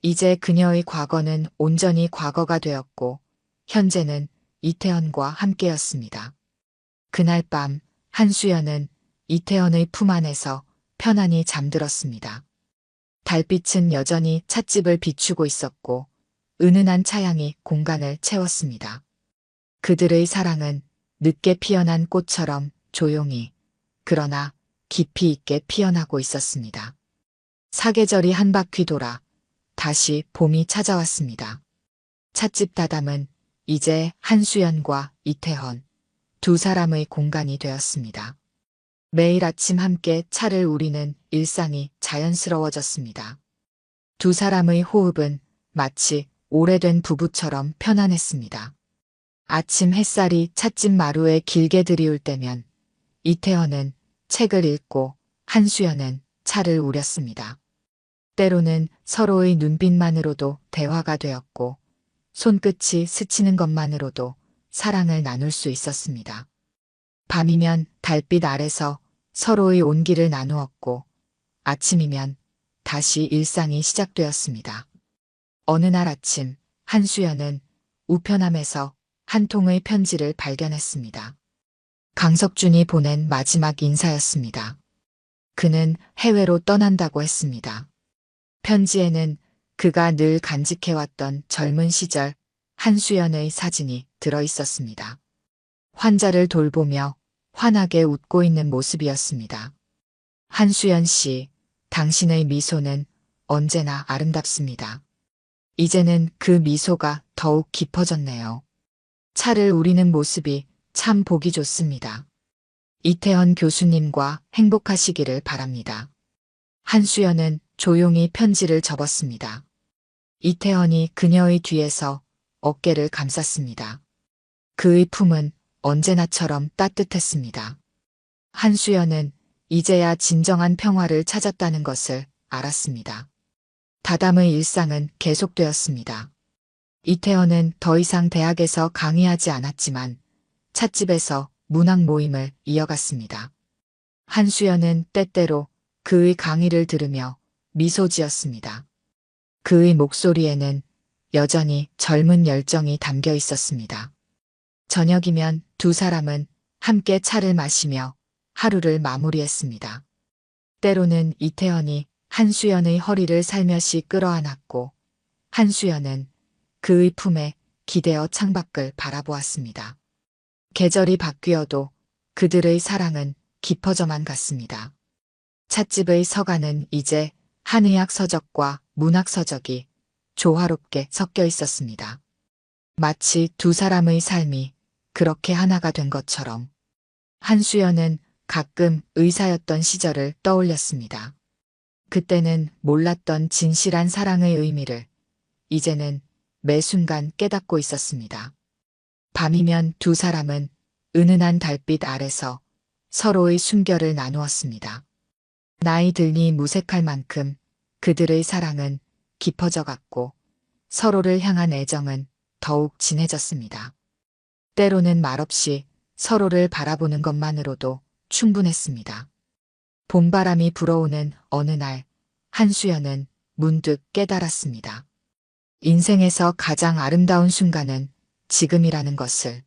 Speaker 1: 이제 그녀의 과거는 온전히 과거가 되었고 현재는 이태원과 함께였습니다. 그날 밤 한수연은 이태원의 품 안에서 편안히 잠들었습니다. 달빛은 여전히 찻집을 비추고 있었고 은은한 차향이 공간을 채웠습니다. 그들의 사랑은 늦게 피어난 꽃처럼 조용히 그러나 깊이 있게 피어나고 있었습니다. 사계절이 한 바퀴 돌아 다시 봄이 찾아왔습니다. 찻집 다담은 이제 한수연과 이태원 두 사람의 공간이 되었습니다. 매일 아침 함께 차를 우리는 일상이 자연스러워졌습니다. 두 사람의 호흡은 마치 오래된 부부처럼 편안했습니다. 아침 햇살이 찻집 마루에 길게 들이올 때면 이태원은 책을 읽고 한수연은 차를 우렸습니다. 때로는 서로의 눈빛만으로도 대화가 되었고 손끝이 스치는 것만으로도 사랑을 나눌 수 있었습니다. 밤이면 달빛 아래서 서로의 온기를 나누었고 아침이면 다시 일상이 시작되었습니다. 어느 날 아침 한수연은 우편함에서 한 통의 편지를 발견했습니다. 강석준이 보낸 마지막 인사였습니다. 그는 해외로 떠난다고 했습니다. 편지에는 그가 늘 간직해왔던 젊은 시절 한수연의 사진이 들어 있었습니다. 환자를 돌보며 환하게 웃고 있는 모습이었습니다. 한수연 씨, 당신의 미소는 언제나 아름답습니다. 이제는 그 미소가 더욱 깊어졌네요. 차를 우리는 모습이 참 보기 좋습니다. 이태헌 교수님과 행복하시기를 바랍니다. 한수연은 조용히 편지를 접었습니다. 이태헌이 그녀의 뒤에서 어깨를 감쌌습니다. 그의 품은 언제나처럼 따뜻했습니다. 한수연은 이제야 진정한 평화를 찾았다는 것을 알았습니다. 다담의 일상은 계속되었습니다. 이태헌은 더 이상 대학에서 강의하지 않았지만 찻집에서 문학 모임을 이어갔습니다. 한수연은 때때로 그의 강의를 들으며 미소 지었습니다. 그의 목소리에는 여전히 젊은 열정이 담겨 있었습니다. 저녁이면 두 사람은 함께 차를 마시며 하루를 마무리했습니다. 때로는 이태헌이 한수연의 허리를 살며시 끌어안았고 한수연은 그의 품에 기대어 창밖을 바라보았습니다. 계절이 바뀌어도 그들의 사랑은 깊어져만 갔습니다. 찻집의 서가는 이제 한의학 서적과 문학 서적이 조화롭게 섞여 있었습니다. 마치 두 사람의 삶이 그렇게 하나가 된 것처럼. 한수연은 가끔 의사였던 시절을 떠올렸습니다. 그때는 몰랐던 진실한 사랑의 의미를 이제는 매 순간 깨닫고 있었습니다. 밤이면 두 사람은 은은한 달빛 아래서 서로의 숨결을 나누었습니다. 나이 들니 무색할 만큼 그들의 사랑은 깊어져 갔고 서로를 향한 애정은 더욱 진해졌습니다. 때로는 말없이 서로를 바라보는 것만으로도 충분했습니다. 봄바람이 불어오는 어느 날 한수연은 문득 깨달았습니다. 인생에서 가장 아름다운 순간은 지금이라는 것을.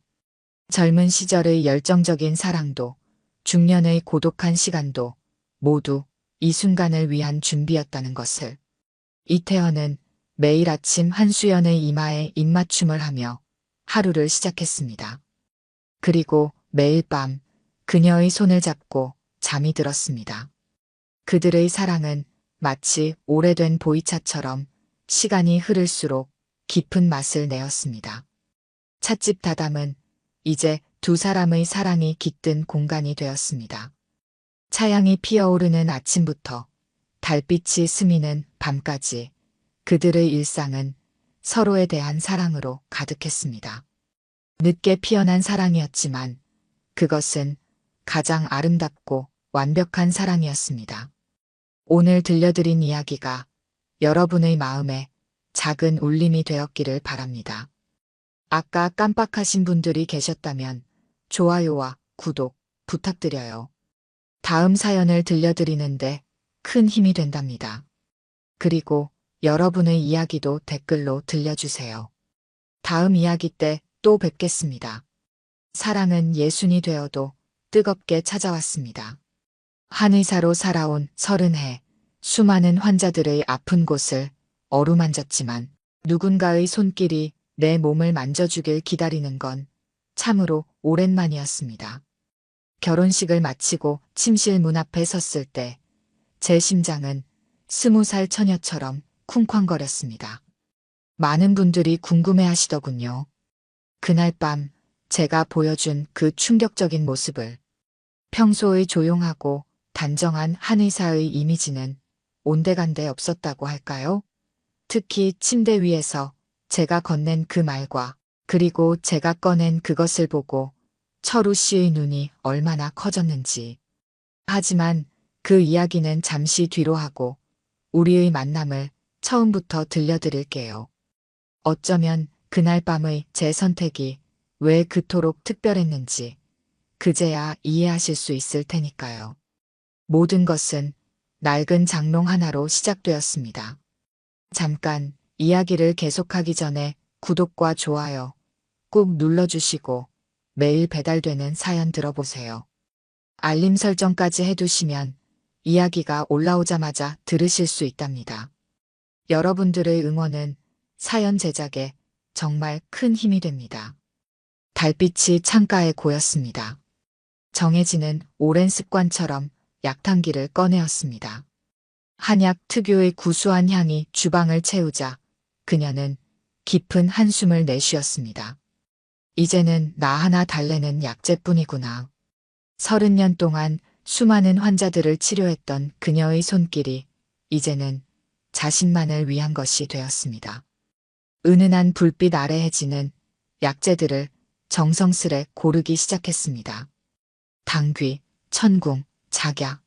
Speaker 1: 젊은 시절의 열정적인 사랑도 중년의 고독한 시간도 모두 이 순간을 위한 준비였다는 것을. 이태헌은 매일 아침 한수연의 이마에 입맞춤을 하며 하루를 시작했습니다. 그리고 매일 밤 그녀의 손을 잡고 잠이 들었습니다. 그들의 사랑은 마치 오래된 보이차처럼 시간이 흐를수록 깊은 맛을 내었습니다. 찻집 다담은 이제 두 사람의 사랑이 깃든 공간이 되었습니다. 차향이 피어오르는 아침부터 달빛이 스미는 밤까지 그들의 일상은 서로에 대한 사랑으로 가득했습니다. 늦게 피어난 사랑이었지만 그것은 가장 아름답고 완벽한 사랑이었습니다. 오늘 들려드린 이야기가 여러분의 마음에 작은 울림이 되었기를 바랍니다. 아까 깜빡하신 분들이 계셨다면 좋아요와 구독 부탁드려요. 다음 사연을 들려드리는데 큰 힘이 된답니다. 그리고 여러분의 이야기도 댓글로 들려주세요. 다음 이야기 때 또 뵙겠습니다. 사랑은 예순이 되어도 뜨겁게 찾아왔습니다. 한의사로 살아온 30해, 수많은 환자들의 아픈 곳을 어루만졌지만 누군가의 손길이 내 몸을 만져주길 기다리는 건 참으로 오랜만이었습니다. 결혼식을 마치고 침실 문 앞에 섰을 때 제 심장은 20살 처녀처럼 쿵쾅거렸습니다. 많은 분들이 궁금해 하시더군요. 그날 밤 제가 보여준 그 충격적인 모습을. 평소의 조용하고 단정한 한의사의 이미지는 온데간데 없었다고 할까요? 특히 침대 위에서 제가 건넨 그 말과 그리고 제가 꺼낸 그것을 보고 철우 씨의 눈이 얼마나 커졌는지. 하지만 그 이야기는 잠시 뒤로 하고 우리의 만남을 처음부터 들려드릴게요. 어쩌면 그날 밤의 제 선택이 왜 그토록 특별했는지 그제야 이해하실 수 있을 테니까요. 모든 것은 낡은 장롱 하나로 시작되었습니다. 잠깐 이야기를 계속하기 전에 구독과 좋아요 꾹 눌러주시고 매일 배달되는 사연 들어보세요. 알림 설정까지 해두시면 이야기가 올라오자마자 들으실 수 있답니다. 여러분들의 응원은 사연 제작에 정말 큰 힘이 됩니다. 달빛이 창가에 고였습니다. 정해지는 오랜 습관처럼 약탕기를 꺼내었습니다. 한약 특유의 구수한 향이 주방을 채우자 그녀는 깊은 한숨을 내쉬었습니다. 이제는 나 하나 달래는 약재뿐이구나. 30년 동안 수많은 환자들을 치료했던 그녀의 손길이 이제는 자신만을 위한 것이 되었습니다. 은은한 불빛 아래 해지는 약재들을 정성스레 고르기 시작했습니다. 당귀, 천궁, 작약.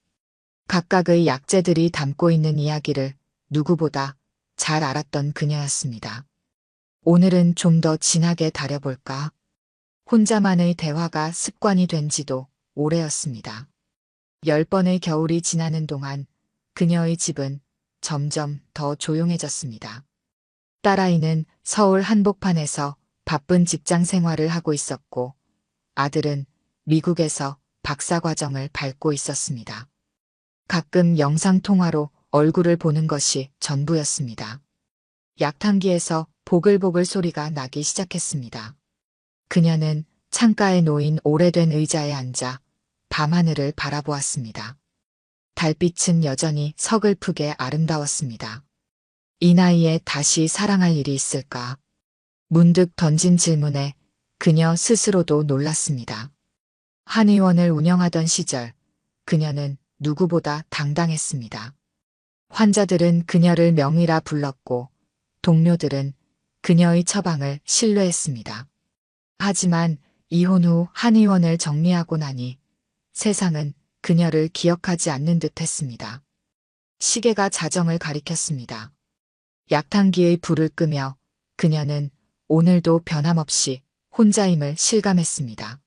Speaker 1: 각각의 약재들이 담고 있는 이야기를 누구보다 잘 알았던 그녀였습니다. 오늘은 좀 더 진하게 다려볼까? 혼자만의 대화가 습관이 된 지도 오래였습니다. 10번의 겨울이 지나는 동안 그녀의 집은 점점 더 조용해졌습니다. 딸아이는 서울 한복판에서 바쁜 직장 생활을 하고 있었고 아들은 미국에서 박사과정을 밟고 있었습니다. 가끔 영상통화로 얼굴을 보는 것이 전부였습니다. 약탕기에서 보글보글 소리가 나기 시작했습니다. 그녀는 창가에 놓인 오래된 의자에 앉아 밤하늘을 바라보았습니다. 달빛은 여전히 서글프게 아름다웠습니다. 이 나이에 다시 사랑할 일이 있을까? 문득 던진 질문에 그녀 스스로도 놀랐습니다. 한의원을 운영하던 시절 그녀는 누구보다 당당했습니다. 환자들은 그녀를 명의라 불렀고 동료들은 그녀의 처방을 신뢰했습니다. 하지만 이혼 후 한의원을 정리하고 나니 세상은 그녀를 기억하지 않는 듯 했습니다. 시계가 자정을 가리켰습니다. 약탕기의 불을 끄며 그녀는 오늘도 변함없이 혼자임을 실감했습니다.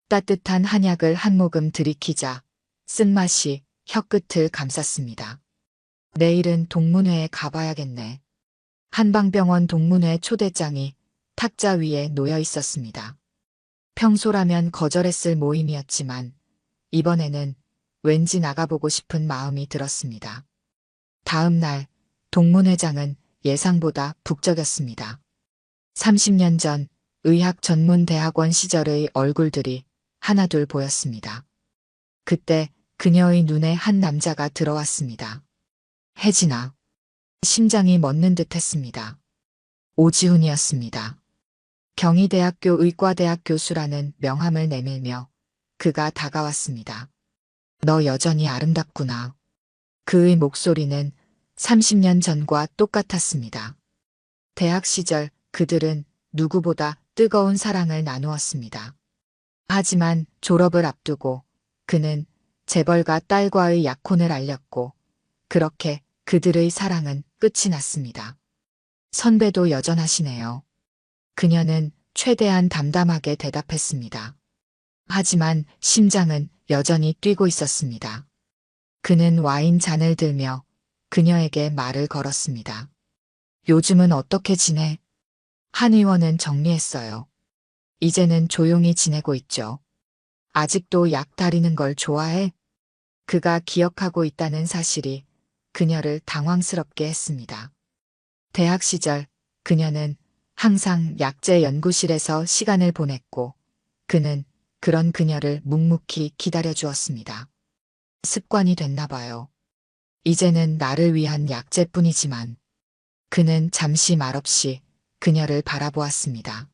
Speaker 1: 따뜻한 한약을 한 모금 들이키자 쓴맛이 혀끝을 감쌌습니다. 내일은 동문회에 가봐야겠네. 한방병원 동문회 초대장이 탁자 위에 놓여 있었습니다. 평소라면 거절했을 모임이었지만 이번에는 왠지 나가보고 싶은 마음이 들었습니다. 다음 날 동문회장은 예상보다 북적였습니다. 30년 전 의학전문대학원 시절의 얼굴들이 하나둘 보였습니다. 그때 그녀의 눈에 한 남자가 들어왔습니다. 혜진아. 심장이 멎는 듯 했습니다. 오지훈이었습니다. 경희대학교 의과대학 교수라는 명함을 내밀며 그가 다가왔습니다. 너 여전히 아름답구나. 그의 목소리는 30년 전과 똑같았습니다. 대학 시절 그들은 누구보다 뜨거운 사랑을 나누었습니다. 하지만 졸업을 앞두고 그는 재벌가 딸과의 약혼을 알렸고 그렇게 그들의 사랑은 끝이 났습니다. 선배도 여전하시네요. 그녀는 최대한 담담하게 대답했습니다. 하지만 심장은 여전히 뛰고 있었습니다. 그는 와인 잔을 들며 그녀에게 말을 걸었습니다. 요즘은 어떻게 지내? 한의원은 정리했어요. 이제는 조용히 지내고 있죠. 아직도 약 다리는 걸 좋아해? 그가 기억하고 있다는 사실이 그녀를 당황스럽게 했습니다. 대학 시절 그녀는 항상 약재 연구실에서 시간을 보냈고 그는 그런 그녀를 묵묵히 기다려 주었습니다. 습관이 됐나 봐요. 이제는 나를 위한 약재뿐이지만 그는 잠시 말없이 그녀를 바라보았습니다.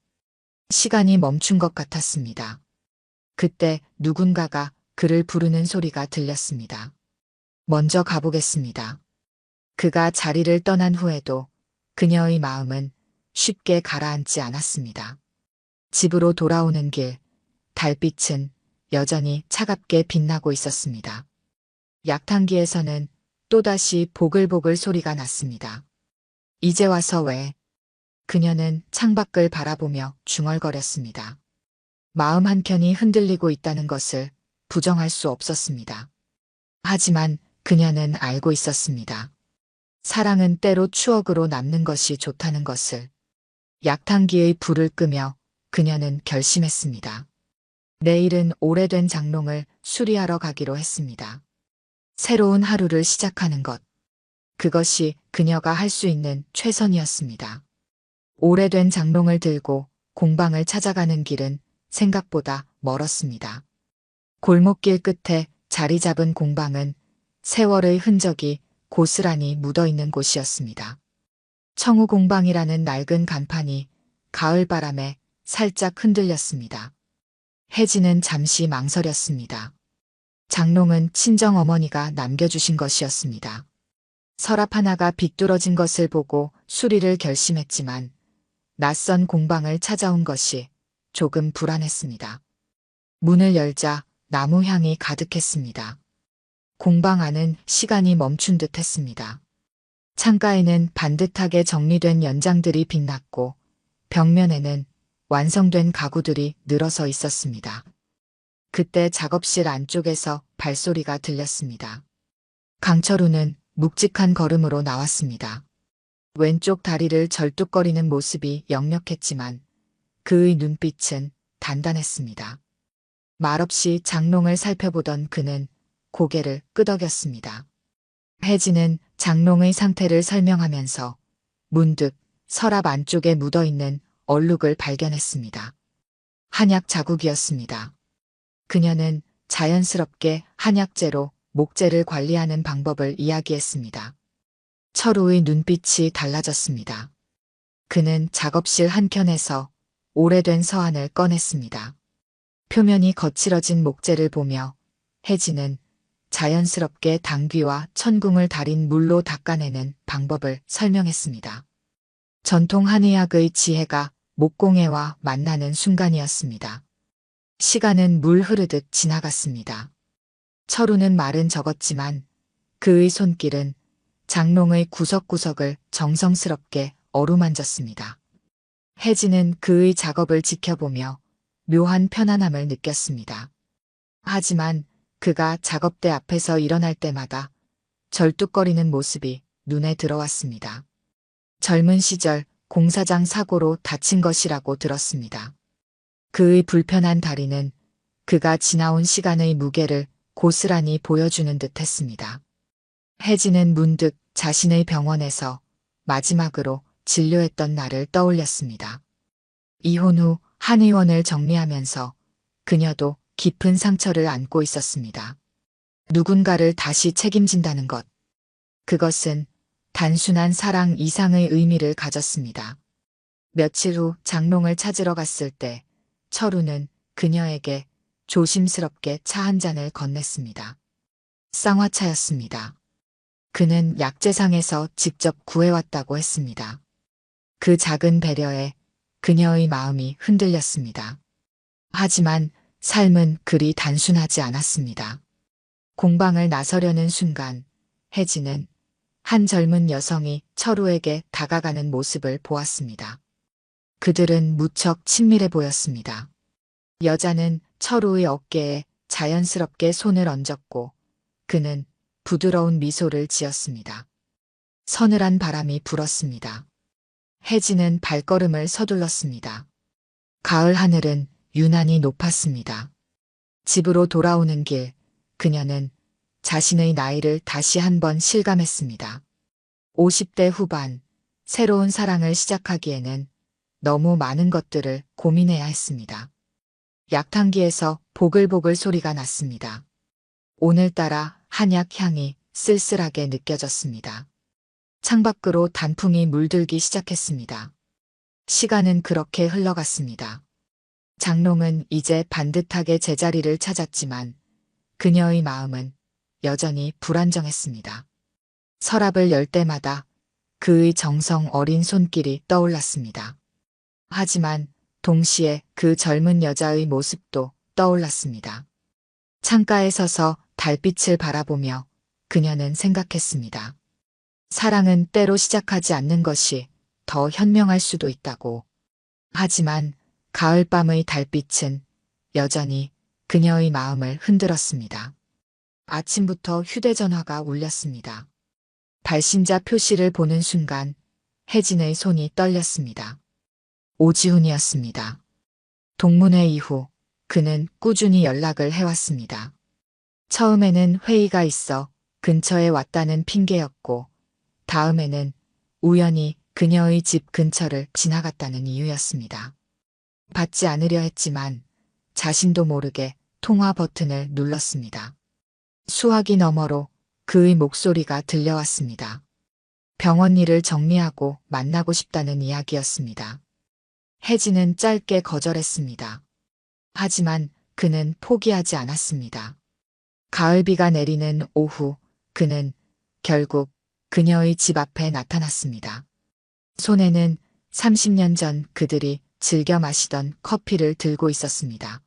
Speaker 1: 시간이 멈춘 것 같았습니다. 그때 누군가가 그를 부르는 소리가 들렸습니다. 먼저 가보겠습니다. 그가 자리를 떠난 후에도 그녀의 마음은 쉽게 가라앉지 않았습니다. 집으로 돌아오는 길, 달빛은 여전히 차갑게 빛나고 있었습니다. 약탕기에서는 또다시 보글보글 소리가 났습니다. 이제 와서 왜? 그녀는 창밖을 바라보며 중얼거렸습니다. 마음 한켠이 흔들리고 있다는 것을 부정할 수 없었습니다. 하지만 그녀는 알고 있었습니다. 사랑은 때로 추억으로 남는 것이 좋다는 것을. 약탕기의 불을 끄며 그녀는 결심했습니다. 내일은 오래된 장롱을 수리하러 가기로 했습니다. 새로운 하루를 시작하는 것. 그것이 그녀가 할 수 있는 최선이었습니다. 오래된 장롱을 들고 공방을 찾아가는 길은 생각보다 멀었습니다. 골목길 끝에 자리 잡은 공방은 세월의 흔적이 고스란히 묻어있는 곳이었습니다. 청우공방이라는 낡은 간판이 가을 바람에 살짝 흔들렸습니다. 혜진은 잠시 망설였습니다. 장롱은 친정어머니가 남겨주신 것이었습니다. 서랍 하나가 비뚤어진 것을 보고 수리를 결심했지만 낯선 공방을 찾아온 것이 조금 불안했습니다. 문을 열자 나무 향이 가득했습니다. 공방 안은 시간이 멈춘 듯 했습니다. 창가에는 반듯하게 정리된 연장들이 빛났고 벽면에는 완성된 가구들이 늘어서 있었습니다. 그때 작업실 안쪽에서 발소리가 들렸습니다. 강철우는 묵직한 걸음으로 나왔습니다. 왼쪽 다리를 절뚝거리는 모습이 역력했지만 그의 눈빛은 단단했습니다. 말없이 장롱을 살펴보던 그는 고개를 끄덕였습니다. 혜진은 장롱의 상태를 설명하면서 문득 서랍 안쪽에 묻어있는 얼룩을 발견했습니다. 한약 자국이었습니다. 그녀는 자연스럽게 한약재로 목재를 관리하는 방법을 이야기했습니다. 철우의 눈빛이 달라졌습니다. 그는 작업실 한켠에서 오래된 서한을 꺼냈습니다. 표면이 거칠어진 목재를 보며 혜진은 자연스럽게 당귀와 천궁을 달인 물로 닦아내는 방법을 설명했습니다. 전통 한의학의 지혜가 목공예와 만나는 순간이었습니다. 시간은 물 흐르듯 지나갔습니다. 철우는 말은 적었지만 그의 손길은 장롱의 구석구석을 정성스럽게 어루만졌습니다. 혜진은 그의 작업을 지켜보며 묘한 편안함을 느꼈습니다. 하지만 그가 작업대 앞에서 일어날 때마다 절뚝거리는 모습이 눈에 들어왔습니다. 젊은 시절 공사장 사고로 다친 것이라고 들었습니다. 그의 불편한 다리는 그가 지나온 시간의 무게를 고스란히 보여주는 듯 했습니다. 혜진은 문득 자신의 병원에서 마지막으로 진료했던 날을 떠올렸습니다. 이혼 후 한의원을 정리하면서 그녀도 깊은 상처를 안고 있었습니다. 누군가를 다시 책임진다는 것. 그것은 단순한 사랑 이상의 의미를 가졌습니다. 며칠 후 장롱을 찾으러 갔을 때 철우는 그녀에게 조심스럽게 차 한 잔을 건넸습니다. 쌍화차였습니다. 그는 약재상에서 직접 구해왔다고 했습니다. 그 작은 배려에 그녀의 마음이 흔들렸습니다. 하지만 삶은 그리 단순하지 않았습니다. 공방을 나서려는 순간 혜진은 한 젊은 여성이 철우에게 다가가는 모습을 보았습니다. 그들은 무척 친밀해 보였습니다. 여자는 철우의 어깨에 자연스럽게 손을 얹었고 그는 부드러운 미소를 지었습니다. 서늘한 바람이 불었습니다. 혜진은 발걸음을 서둘렀습니다. 가을 하늘은 유난히 높았습니다. 집으로 돌아오는 길, 그녀는 자신의 나이를 다시 한번 실감했습니다. 50대 후반, 새로운 사랑을 시작하기에는 너무 많은 것들을 고민해야 했습니다. 약탕기에서 보글보글 소리가 났습니다. 오늘따라 한약 향이 쓸쓸하게 느껴졌습니다. 창밖으로 단풍이 물들기 시작했습니다. 시간은 그렇게 흘러갔습니다. 장롱은 이제 반듯하게 제자리를 찾았지만 그녀의 마음은 여전히 불안정했습니다. 서랍을 열 때마다 그의 정성 어린 손길이 떠올랐습니다. 하지만 동시에 그 젊은 여자의 모습도 떠올랐습니다. 창가에 서서 달빛을 바라보며 그녀는 생각했습니다. 사랑은 때로 시작하지 않는 것이 더 현명할 수도 있다고. 하지만 가을밤의 달빛은 여전히 그녀의 마음을 흔들었습니다. 아침부터 휴대전화가 울렸습니다. 발신자 표시를 보는 순간 혜진의 손이 떨렸습니다. 오지훈이었습니다. 동문회 이후 그는 꾸준히 연락을 해왔습니다. 처음에는 회의가 있어 근처에 왔다는 핑계였고 다음에는 우연히 그녀의 집 근처를 지나갔다는 이유였습니다. 받지 않으려 했지만 자신도 모르게 통화 버튼을 눌렀습니다. 수화기 너머로 그의 목소리가 들려왔습니다. 병원 일을 정리하고 만나고 싶다는 이야기였습니다. 혜진은 짧게 거절했습니다. 하지만 그는 포기하지 않았습니다. 가을비가 내리는 오후, 그는 결국 그녀의 집 앞에 나타났습니다. 손에는 30년 전 그들이 즐겨 마시던 커피를 들고 있었습니다.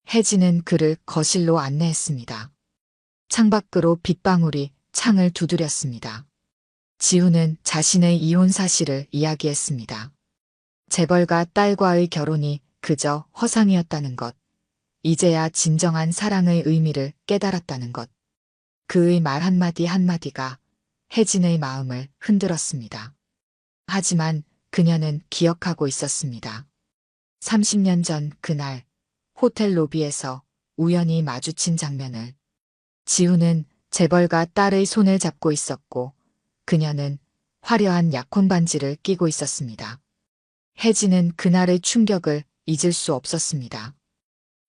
Speaker 1: 혜진은 그를 거실로 안내했습니다. 창밖으로 빗방울이 창을 두드렸습니다. 지우는 자신의 이혼 사실을 이야기했습니다. 재벌가 딸과의 결혼이 그저 허상이었다는 것. 이제야 진정한 사랑의 의미를 깨달았다는 것. 그의 말 한마디 한마디가 혜진의 마음을 흔들었습니다. 하지만 그녀는 기억하고 있었습니다. 30년 전 그날 호텔 로비에서 우연히 마주친 장면을. 지우는 재벌가 딸의 손을 잡고 있었고 그녀는 화려한 약혼 반지를 끼고 있었습니다. 혜진은 그날의 충격을 잊을 수 없었습니다.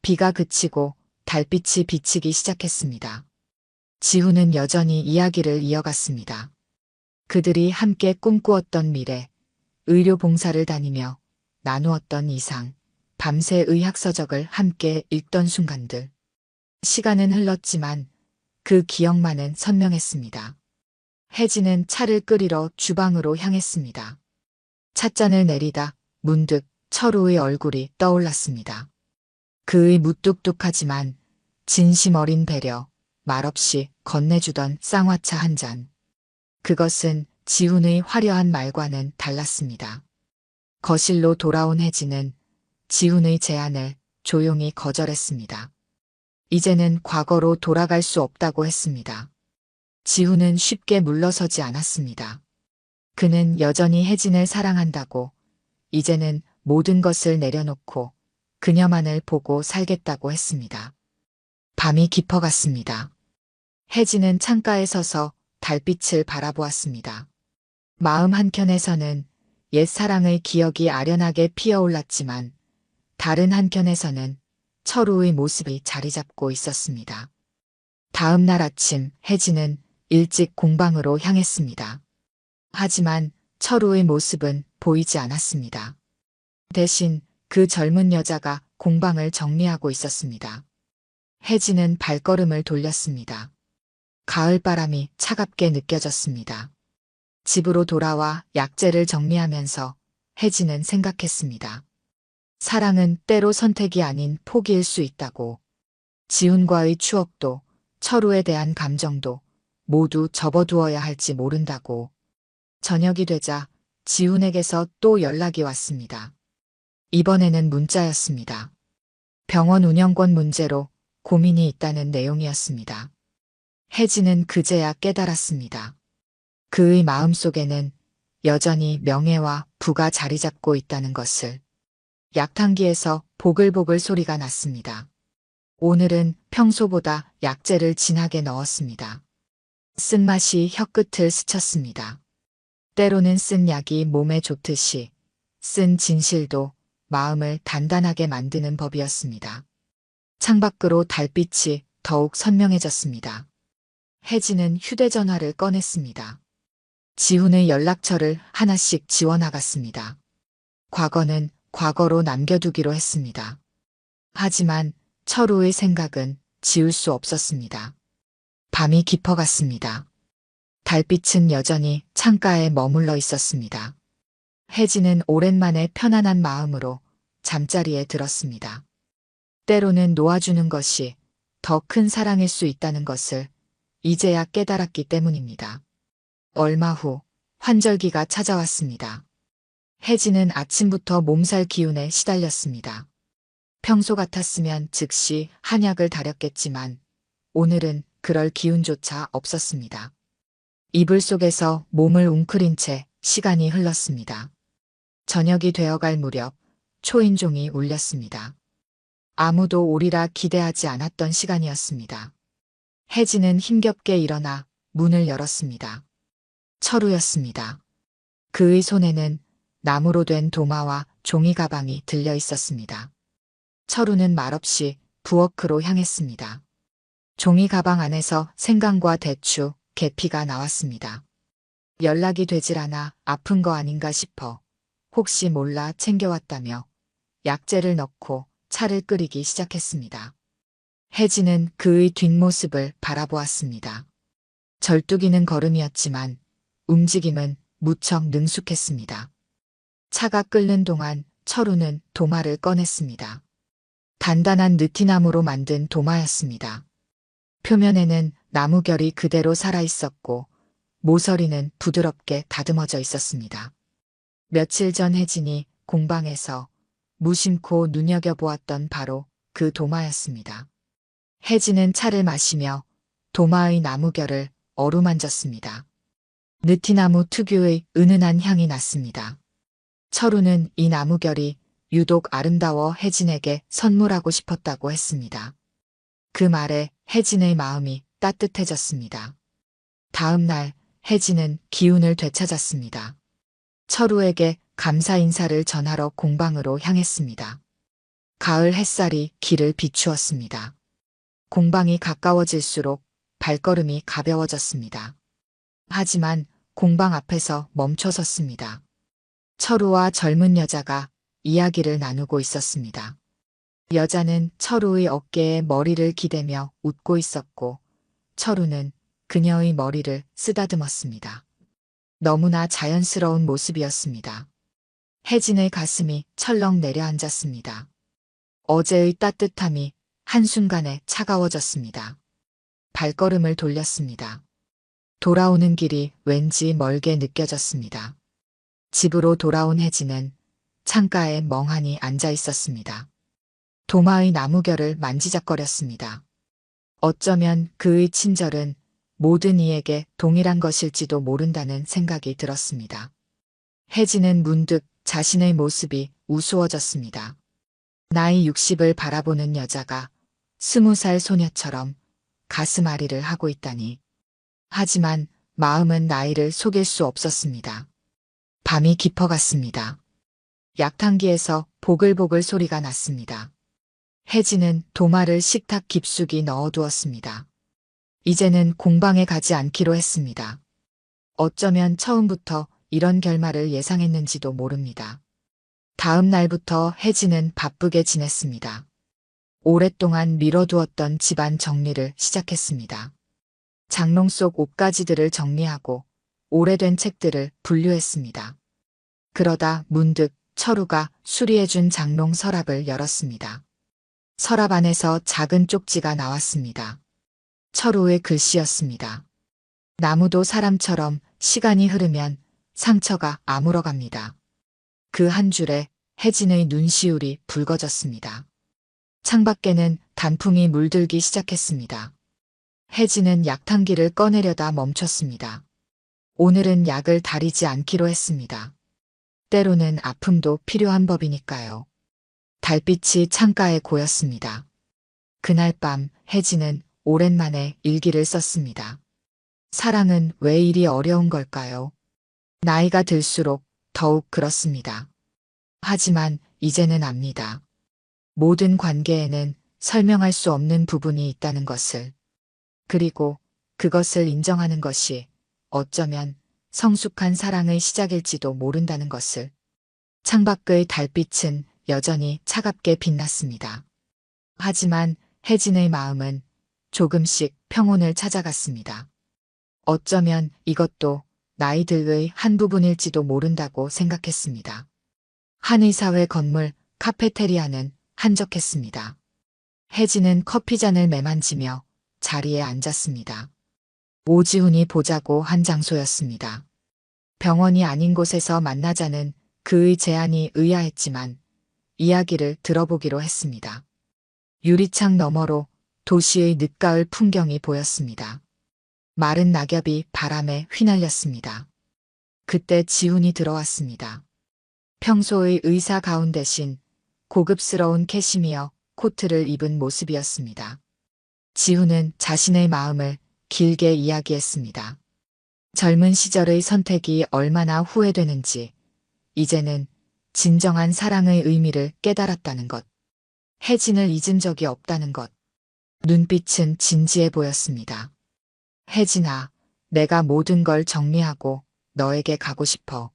Speaker 1: 비가 그치고 달빛이 비치기 시작했습니다. 지우는 여전히 이야기를 이어갔습니다. 그들이 함께 꿈꾸었던 미래, 의료 봉사를 다니며 나누었던 이상, 밤새 의학서적을 함께 읽던 순간들. 시간은 흘렀지만 그 기억만은 선명했습니다. 혜진은 차를 끓이러 주방으로 향했습니다. 찻잔을 내리다 문득 철우의 얼굴이 떠올랐습니다. 그의 무뚝뚝하지만 진심 어린 배려, 말없이 건네주던 쌍화차 한 잔. 그것은 지훈의 화려한 말과는 달랐습니다. 거실로 돌아온 혜진은 지훈의 제안을 조용히 거절했습니다. 이제는 과거로 돌아갈 수 없다고 했습니다. 지훈은 쉽게 물러서지 않았습니다. 그는 여전히 혜진을 사랑한다고, 이제는 모든 것을 내려놓고 그녀만을 보고 살겠다고 했습니다. 밤이 깊어갔습니다. 혜진은 창가에 서서 달빛을 바라보았습니다. 마음 한켠에서는 옛 사랑의 기억이 아련하게 피어올랐지만 다른 한켠에서는 철우의 모습이 자리 잡고 있었습니다. 다음 날 아침 혜진은 일찍 공방으로 향했습니다. 하지만 철우의 모습은 보이지 않았습니다. 대신 그 젊은 여자가 공방을 정리하고 있었습니다. 혜진은 발걸음을 돌렸습니다. 가을바람이 차갑게 느껴졌습니다. 집으로 돌아와 약재를 정리하면서 혜진은 생각했습니다. 사랑은 때로 선택이 아닌 포기일 수 있다고. 지훈과의 추억도 철우에 대한 감정도 모두 접어두어야 할지 모른다고. 저녁이 되자 지훈에게서 또 연락이 왔습니다. 이번에는 문자였습니다. 병원 운영권 문제로 고민이 있다는 내용이었습니다. 혜진은 그제야 깨달았습니다. 그의 마음속에는 여전히 명예와 부가 자리 잡고 있다는 것을. 약탕기에서 보글보글 소리가 났습니다. 오늘은 평소보다 약재를 진하게 넣었습니다. 쓴맛이 혀끝을 스쳤습니다. 때로는 쓴 약이 몸에 좋듯이 쓴 진실도 마음을 단단하게 만드는 법이었습니다. 창밖으로 달빛이 더욱 선명해졌습니다. 혜진은 휴대전화를 꺼냈습니다. 지훈의 연락처를 하나씩 지워나갔습니다. 과거는 과거로 남겨두기로 했습니다. 하지만 철우의 생각은 지울 수 없었습니다. 밤이 깊어갔습니다. 달빛은 여전히 창가에 머물러 있었습니다. 혜진은 오랜만에 편안한 마음으로 잠자리에 들었습니다. 때로는 놓아주는 것이 더 큰 사랑일 수 있다는 것을 이제야 깨달았기 때문입니다. 얼마 후 환절기가 찾아왔습니다. 혜진은 아침부터 몸살 기운에 시달렸습니다. 평소 같았으면 즉시 한약을 다렸겠지만 오늘은 그럴 기운조차 없었습니다. 이불 속에서 몸을 웅크린 채 시간이 흘렀습니다. 저녁이 되어갈 무렵 초인종이 울렸습니다. 아무도 오리라 기대하지 않았던 시간이었습니다. 혜진은 힘겹게 일어나 문을 열었습니다. 철우였습니다. 그의 손에는 나무로 된 도마와 종이 가방이 들려 있었습니다. 철우는 말없이 부엌으로 향했습니다. 종이 가방 안에서 생강과 대추, 계피가 나왔습니다. 연락이 되질 않아 아픈 거 아닌가 싶어 혹시 몰라 챙겨왔다며 약재를 넣고 차를 끓이기 시작했습니다. 혜진은 그의 뒷모습을 바라보았습니다. 절뚝이는 걸음이었지만 움직임은 무척 능숙했습니다. 차가 끓는 동안 철우는 도마를 꺼냈습니다. 단단한 느티나무로 만든 도마였습니다. 표면에는 나무결이 그대로 살아있었고 모서리는 부드럽게 다듬어져 있었습니다. 며칠 전 혜진이 공방에서 무심코 눈여겨보았던 바로 그 도마였습니다. 혜진은 차를 마시며 도마의 나무결을 어루만졌습니다. 느티나무 특유의 은은한 향이 났습니다. 철우는 이 나무결이 유독 아름다워 혜진에게 선물하고 싶었다고 했습니다. 그 말에 혜진의 마음이 따뜻해졌습니다. 다음 날 혜진은 기운을 되찾았습니다. 철우에게 감사 인사를 전하러 공방으로 향했습니다. 가을 햇살이 길을 비추었습니다. 공방이 가까워질수록 발걸음이 가벼워졌습니다. 하지만 공방 앞에서 멈춰섰습니다. 철우와 젊은 여자가 이야기를 나누고 있었습니다. 여자는 철우의 어깨에 머리를 기대며 웃고 있었고 철우는 그녀의 머리를 쓰다듬었습니다. 너무나 자연스러운 모습이었습니다. 혜진의 가슴이 철렁 내려앉았습니다. 어제의 따뜻함이 한순간에 차가워졌습니다. 발걸음을 돌렸습니다. 돌아오는 길이 왠지 멀게 느껴졌습니다. 집으로 돌아온 혜진은 창가에 멍하니 앉아 있었습니다. 도마의 나무결을 만지작거렸습니다. 어쩌면 그의 친절은 모든 이에게 동일한 것일지도 모른다는 생각이 들었습니다. 혜진은 문득 자신의 모습이 우스워졌습니다. 나이 60을 바라보는 여자가 20살 소녀처럼 가슴앓이를 하고 있다니. 하지만 마음은 나이를 속일 수 없었습니다. 밤이 깊어갔습니다. 약탕기에서 보글보글 소리가 났습니다. 혜진은 도마를 식탁 깊숙이 넣어두었습니다. 이제는 공방에 가지 않기로 했습니다. 어쩌면 처음부터 이런 결말을 예상했는지도 모릅니다. 다음 날부터 혜진은 바쁘게 지냈습니다. 오랫동안 미뤄두었던 집안 정리를 시작했습니다. 장롱 속 옷가지들을 정리하고 오래된 책들을 분류했습니다. 그러다 문득 철우가 수리해준 장롱 서랍을 열었습니다. 서랍 안에서 작은 쪽지가 나왔습니다. 철우의 글씨였습니다. 나무도 사람처럼 시간이 흐르면 상처가 아물어갑니다. 그 한 줄에 혜진의 눈시울이 붉어졌습니다. 창밖에는 단풍이 물들기 시작했습니다. 혜진은 약탕기를 꺼내려다 멈췄습니다. 오늘은 약을 다리지 않기로 했습니다. 때로는 아픔도 필요한 법이니까요. 달빛이 창가에 고였습니다. 그날 밤 혜진은 오랜만에 일기를 썼습니다. 사랑은 왜 이리 어려운 걸까요? 나이가 들수록 더욱 그렇습니다. 하지만 이제는 압니다. 모든 관계에는 설명할 수 없는 부분이 있다는 것을. 그리고 그것을 인정하는 것이 어쩌면 성숙한 사랑의 시작일지도 모른다는 것을. 창밖의 달빛은 여전히 차갑게 빛났습니다. 하지만 혜진의 마음은 조금씩 평온을 찾아갔습니다. 어쩌면 이것도 나이들의 한 부분일지도 모른다고 생각했습니다. 한의사회 건물 카페테리아는 한적했습니다. 혜진은 커피잔을 매만지며 자리에 앉았습니다. 오지훈이 보자고 한 장소였습니다. 병원이 아닌 곳에서 만나자는 그의 제안이 의아했지만 이야기를 들어보기로 했습니다. 유리창 너머로 도시의 늦가을 풍경이 보였습니다. 마른 낙엽이 바람에 휘날렸습니다. 그때 지훈이 들어왔습니다. 평소의 의사 가운 대신 고급스러운 캐시미어 코트를 입은 모습이었습니다. 지훈은 자신의 마음을 길게 이야기했습니다. 젊은 시절의 선택이 얼마나 후회되는지, 이제는 진정한 사랑의 의미를 깨달았다는 것. 혜진을 잊은 적이 없다는 것. 눈빛은 진지해 보였습니다. 혜진아, 내가 모든 걸 정리하고 너에게 가고 싶어.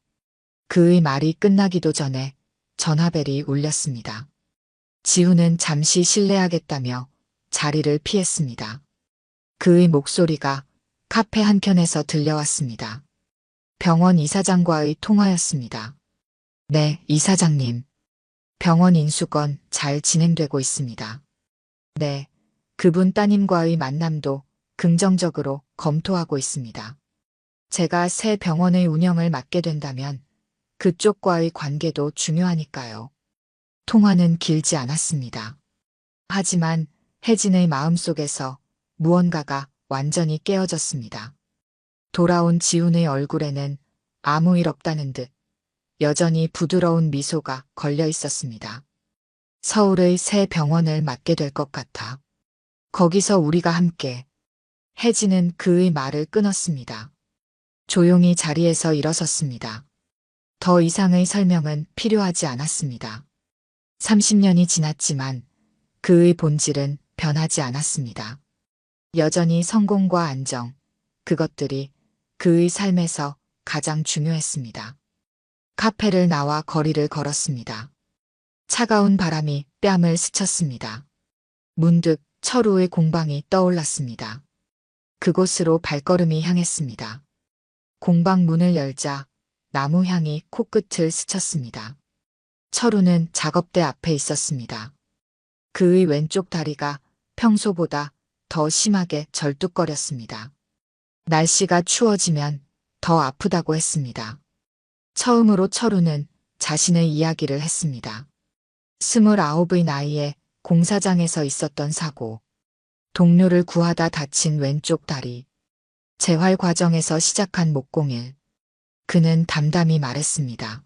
Speaker 1: 그의 말이 끝나기도 전에 전화벨이 울렸습니다. 지우는 잠시 실례하겠다며 자리를 피했습니다. 그의 목소리가 카페 한켠에서 들려왔습니다. 병원 이사장과의 통화였습니다. 네, 이사장님. 병원 인수건 잘 진행되고 있습니다. 네, 그분 따님과의 만남도 긍정적으로 검토하고 있습니다. 제가 새 병원의 운영을 맡게 된다면 그쪽과의 관계도 중요하니까요. 통화는 길지 않았습니다. 하지만 혜진의 마음속에서 무언가가 완전히 깨어졌습니다. 돌아온 지훈의 얼굴에는 아무 일 없다는 듯 여전히 부드러운 미소가 걸려 있었습니다. 서울의 새 병원을 맡게 될 것 같아. 거기서 우리가 함께. 혜진은 그의 말을 끊었습니다. 조용히 자리에서 일어섰습니다. 더 이상의 설명은 필요하지 않았습니다. 30년이 지났지만 그의 본질은 변하지 않았습니다. 여전히 성공과 안정, 그것들이 그의 삶에서 가장 중요했습니다. 카페를 나와 거리를 걸었습니다. 차가운 바람이 뺨을 스쳤습니다. 문득 철우의 공방이 떠올랐습니다. 그곳으로 발걸음이 향했습니다. 공방 문을 열자 나무 향이 코끝을 스쳤습니다. 철우는 작업대 앞에 있었습니다. 그의 왼쪽 다리가 평소보다 더 심하게 절뚝거렸습니다. 날씨가 추워지면 더 아프다고 했습니다. 처음으로 철우는 자신의 이야기를 했습니다. 29의 나이에 공사장에서 있었던 사고, 동료를 구하다 다친 왼쪽 다리, 재활 과정에서 시작한 목공일. 그는 담담히 말했습니다.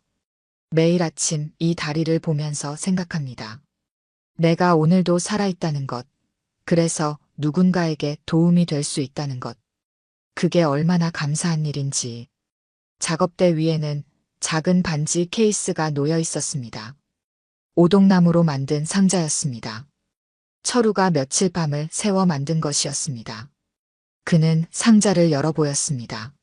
Speaker 1: 매일 아침 이 다리를 보면서 생각합니다. 내가 오늘도 살아있다는 것, 그래서 누군가에게 도움이 될 수 있다는 것. 그게 얼마나 감사한 일인지. 작업대 위에는 작은 반지 케이스가 놓여 있었습니다. 오동나무로 만든 상자였습니다. 철우가 며칠 밤을 새워 만든 것이었습니다. 그는 상자를 열어 보였습니다.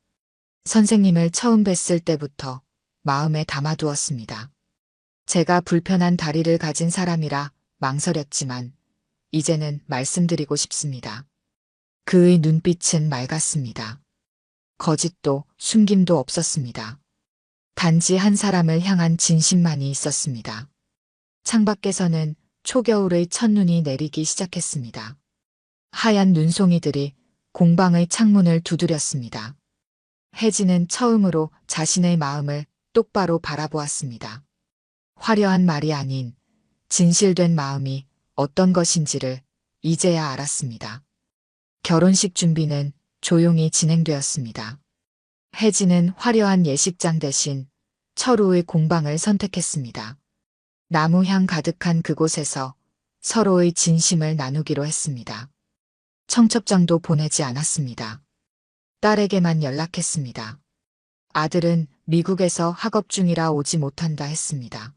Speaker 1: 선생님을 처음 뵀을 때부터 마음에 담아두었습니다. 제가 불편한 다리를 가진 사람이라 망설였지만 이제는 말씀드리고 싶습니다. 그의 눈빛은 맑았습니다. 거짓도 숨김도 없었습니다. 단지 한 사람을 향한 진심만이 있었습니다. 창밖에서는 초겨울의 첫눈이 내리기 시작했습니다. 하얀 눈송이들이 공방의 창문을 두드렸습니다. 혜진은 처음으로 자신의 마음을 똑바로 바라보았습니다. 화려한 말이 아닌 진실된 마음이 어떤 것인지를 이제야 알았습니다. 결혼식 준비는 조용히 진행되었습니다. 혜진은 화려한 예식장 대신 철우의 공방을 선택했습니다. 나무향 가득한 그곳에서 서로의 진심을 나누기로 했습니다. 청첩장도 보내지 않았습니다. 딸에게만 연락했습니다. 아들은 미국에서 학업 중이라 오지 못한다 했습니다.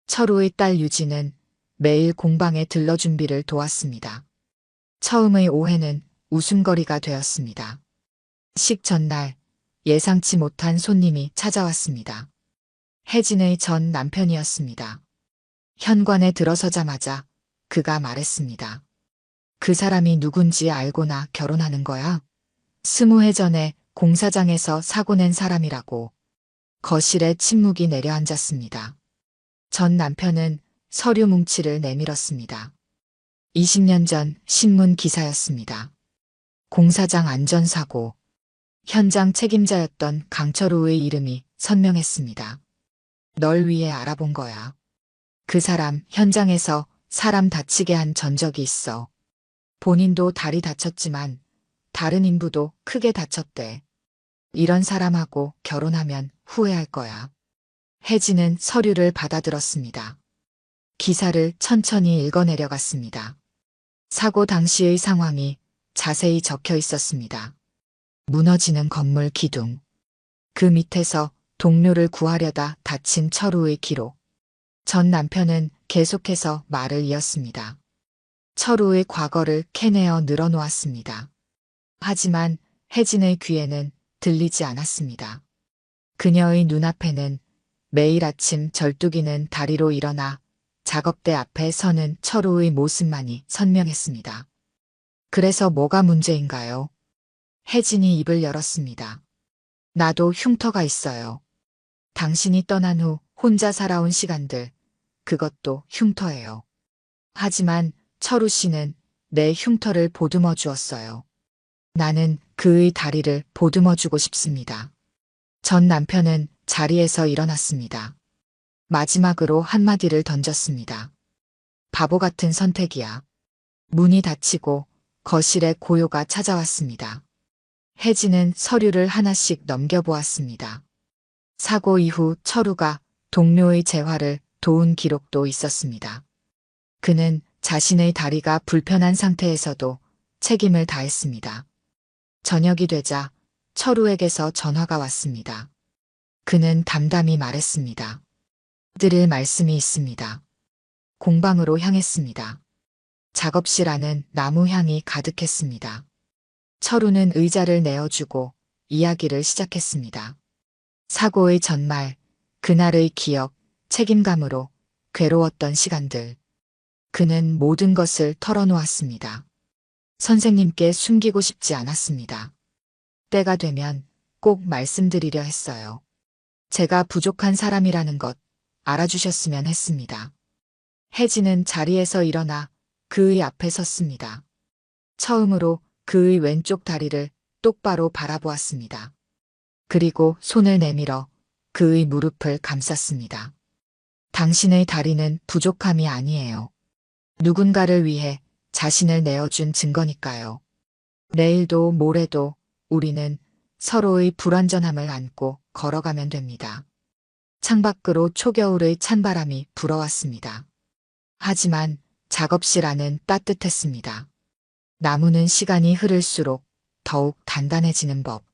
Speaker 1: 철우의 딸 유진은 매일 공방에 들러 준비를 도왔습니다. 처음의 오해는 웃음거리가 되었습니다. 식 전날 예상치 못한 손님이 찾아왔습니다. 혜진의 전 남편이었습니다. 현관에 들어서자마자 그가 말했습니다. 그 사람이 누군지 알고나 결혼하는 거야? 20해 전에 공사장에서 사고 낸 사람이라고. 거실에 침묵이 내려앉았습니다. 전 남편은 서류 뭉치를 내밀었습니다. 20년 전 신문 기사였습니다. 공사장 안전사고. 현장 책임자였던 강철우의 이름이 선명했습니다. 널 위해 알아본 거야. 그 사람 현장에서 사람 다치게 한 전적이 있어. 본인도 다리 다쳤지만 다른 인부도 크게 다쳤대. 이런 사람하고 결혼하면 후회할 거야. 혜진은 서류를 받아들었습니다. 기사를 천천히 읽어내려갔습니다. 사고 당시의 상황이 자세히 적혀 있었습니다. 무너지는 건물 기둥. 그 밑에서 동료를 구하려다 다친 철우의 기록. 전 남편은 계속해서 말을 이었습니다. 철우의 과거를 캐내어 늘어놓았습니다. 하지만 혜진의 귀에는 들리지 않았습니다. 그녀의 눈앞에는 매일 아침 절뚝이는 다리로 일어나 작업대 앞에 서는 철우의 모습만이 선명했습니다. 그래서 뭐가 문제인가요? 혜진이 입을 열었습니다. 나도 흉터가 있어요. 당신이 떠난 후 혼자 살아온 시간들, 그것도 흉터예요. 하지만 철우 씨는 내 흉터를 보듬어 주었어요. 나는 그의 다리를 보듬어 주고 싶습니다. 전 남편은 자리에서 일어났습니다. 마지막으로 한마디를 던졌습니다. 바보 같은 선택이야. 문이 닫히고 거실에 고요가 찾아왔습니다. 혜진은 서류를 하나씩 넘겨보았습니다. 사고 이후 철우가 동료의 재활을 도운 기록도 있었습니다. 그는 자신의 다리가 불편한 상태에서도 책임을 다했습니다. 저녁이 되자 철우에게서 전화가 왔습니다. 그는 담담히 말했습니다. 드릴 말씀이 있습니다. 공방으로 향했습니다. 작업실 안은 나무 향이 가득했습니다. 철우는 의자를 내어주고 이야기를 시작했습니다. 사고의 전말, 그날의 기억, 책임감으로 괴로웠던 시간들. 그는 모든 것을 털어놓았습니다. 선생님께 숨기고 싶지 않았습니다. 때가 되면 꼭 말씀드리려 했어요. 제가 부족한 사람이라는 것 알아주셨으면 했습니다. 혜진은 자리에서 일어나 그의 앞에 섰습니다. 처음으로 그의 왼쪽 다리를 똑바로 바라보았습니다. 그리고 손을 내밀어 그의 무릎을 감쌌습니다. 당신의 다리는 부족함이 아니에요. 누군가를 위해 자신을 내어준 증거니까요. 내일도 모레도 우리는 서로의 불완전함을 안고 걸어가면 됩니다. 창밖으로 초겨울의 찬바람이 불어왔습니다. 하지만 작업실 안은 따뜻했습니다. 나무는 시간이 흐를수록 더욱 단단해지는 법.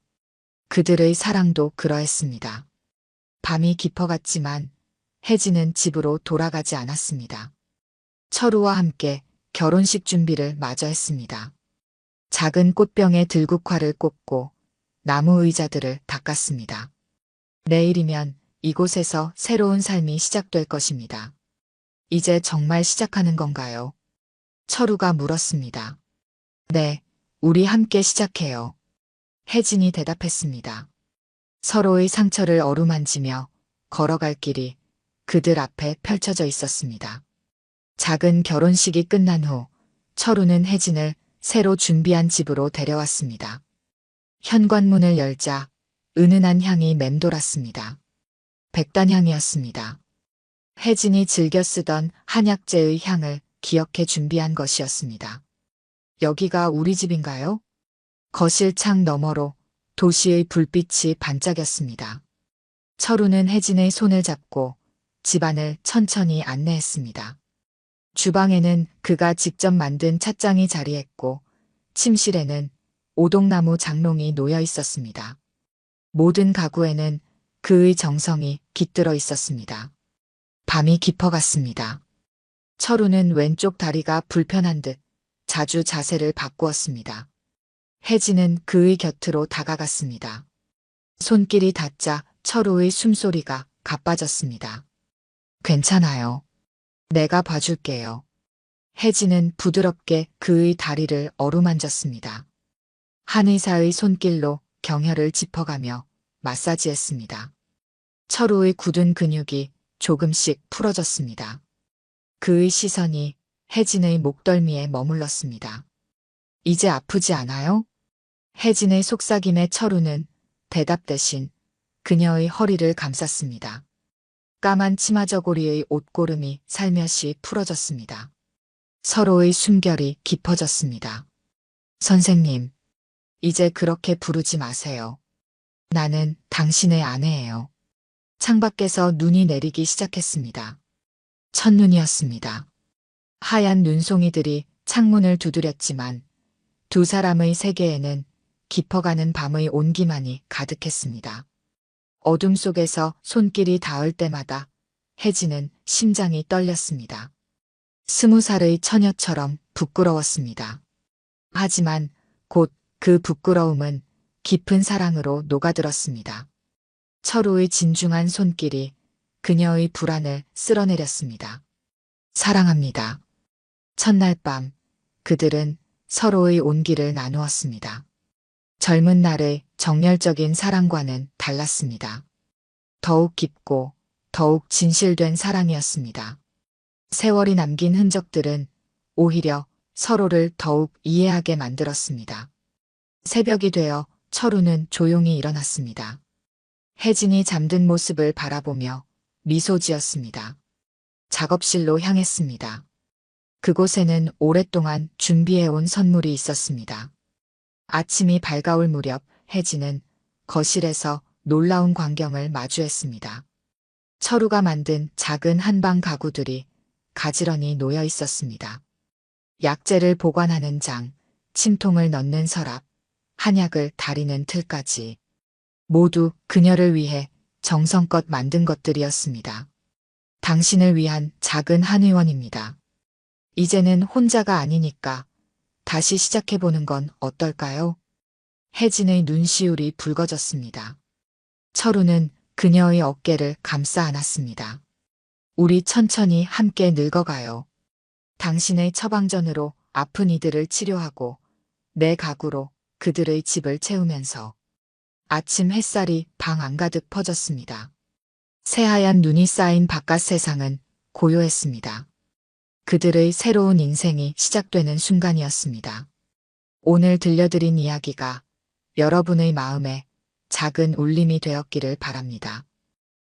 Speaker 1: 그들의 사랑도 그러했습니다. 밤이 깊어갔지만 혜진은 집으로 돌아가지 않았습니다. 철우와 함께 결혼식 준비를 마저 했습니다. 작은 꽃병에 들국화를 꽂고 나무 의자들을 닦았습니다. 내일이면 이곳에서 새로운 삶이 시작될 것입니다. 이제 정말 시작하는 건가요? 철우가 물었습니다. 네, 우리 함께 시작해요. 혜진이 대답했습니다. 서로의 상처를 어루만지며 걸어갈 길이 그들 앞에 펼쳐져 있었습니다. 작은 결혼식이 끝난 후 철우는 혜진을 새로 준비한 집으로 데려왔습니다. 현관문을 열자 은은한 향이 맴돌았습니다. 백단향이었습니다. 혜진이 즐겨 쓰던 한약재의 향을 기억해 준비한 것이었습니다. 여기가 우리 집인가요? 거실 창 너머로 도시의 불빛이 반짝였습니다. 철우는 혜진의 손을 잡고 집안을 천천히 안내했습니다. 주방에는 그가 직접 만든 찻장이 자리했고 침실에는 오동나무 장롱이 놓여 있었습니다. 모든 가구에는 그의 정성이 깃들어 있었습니다. 밤이 깊어갔습니다. 철우는 왼쪽 다리가 불편한 듯 자주 자세를 바꾸었습니다. 혜진은 그의 곁으로 다가갔습니다. 손길이 닿자 철우의 숨소리가 가빠졌습니다. 괜찮아요. 내가 봐줄게요. 혜진은 부드럽게 그의 다리를 어루만졌습니다. 한의사의 손길로 경혈을 짚어가며 마사지했습니다. 철우의 굳은 근육이 조금씩 풀어졌습니다. 그의 시선이 혜진의 목덜미에 머물렀습니다. 이제 아프지 않아요? 혜진의 속삭임에 철우는 대답 대신 그녀의 허리를 감쌌습니다. 까만 치마 저고리의 옷고름이 살며시 풀어졌습니다. 서로의 숨결이 깊어졌습니다. 선생님, 이제 그렇게 부르지 마세요. 나는 당신의 아내예요. 창밖에서 눈이 내리기 시작했습니다. 첫눈이었습니다. 하얀 눈송이들이 창문을 두드렸지만 두 사람의 세계에는 깊어가는 밤의 온기만이 가득했습니다. 어둠 속에서 손길이 닿을 때마다 혜진은 심장이 떨렸습니다. 20살의 처녀처럼 부끄러웠습니다. 하지만 곧 그 부끄러움은 깊은 사랑으로 녹아들었습니다. 철우의 진중한 손길이 그녀의 불안을 쓸어내렸습니다. 사랑합니다. 첫날 밤 그들은 서로의 온기를 나누었습니다. 젊은 날의 정열적인 사랑과는 달랐습니다. 더욱 깊고 더욱 진실된 사랑이었습니다. 세월이 남긴 흔적들은 오히려 서로를 더욱 이해하게 만들었습니다. 새벽이 되어 철우는 조용히 일어났습니다. 혜진이 잠든 모습을 바라보며 미소 지었습니다. 작업실로 향했습니다. 그곳에는 오랫동안 준비해온 선물이 있었습니다. 아침이 밝아올 무렵 혜진은 거실에서 놀라운 광경을 마주했습니다. 철우가 만든 작은 한방 가구들이 가지런히 놓여 있었습니다. 약재를 보관하는 장, 침통을 넣는 서랍, 한약을 다리는 틀까지 모두 그녀를 위해 정성껏 만든 것들이었습니다. 당신을 위한 작은 한의원입니다. 이제는 혼자가 아니니까 다시 시작해보는 건 어떨까요? 혜진의 눈시울이 붉어졌습니다. 철우는 그녀의 어깨를 감싸 안았습니다. 우리 천천히 함께 늙어가요. 당신의 처방전으로 아픈 이들을 치료하고 내 가구로 그들의 집을 채우면서 아침 햇살이 방 안가득 퍼졌습니다. 새하얀 눈이 쌓인 바깥 세상은 고요했습니다. 그들의 새로운 인생이 시작되는 순간이었습니다. 오늘 들려드린 이야기가 여러분의 마음에 작은 울림이 되었기를 바랍니다.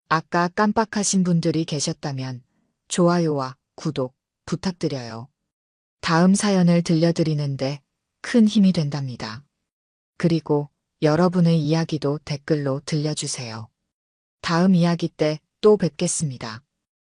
Speaker 1: 아까 깜빡하신 분들이 계셨다면 좋아요와 구독 부탁드려요. 다음 사연을 들려드리는데 큰 힘이 된답니다. 그리고 여러분의 이야기도 댓글로 들려주세요. 다음 이야기 때 또 뵙겠습니다.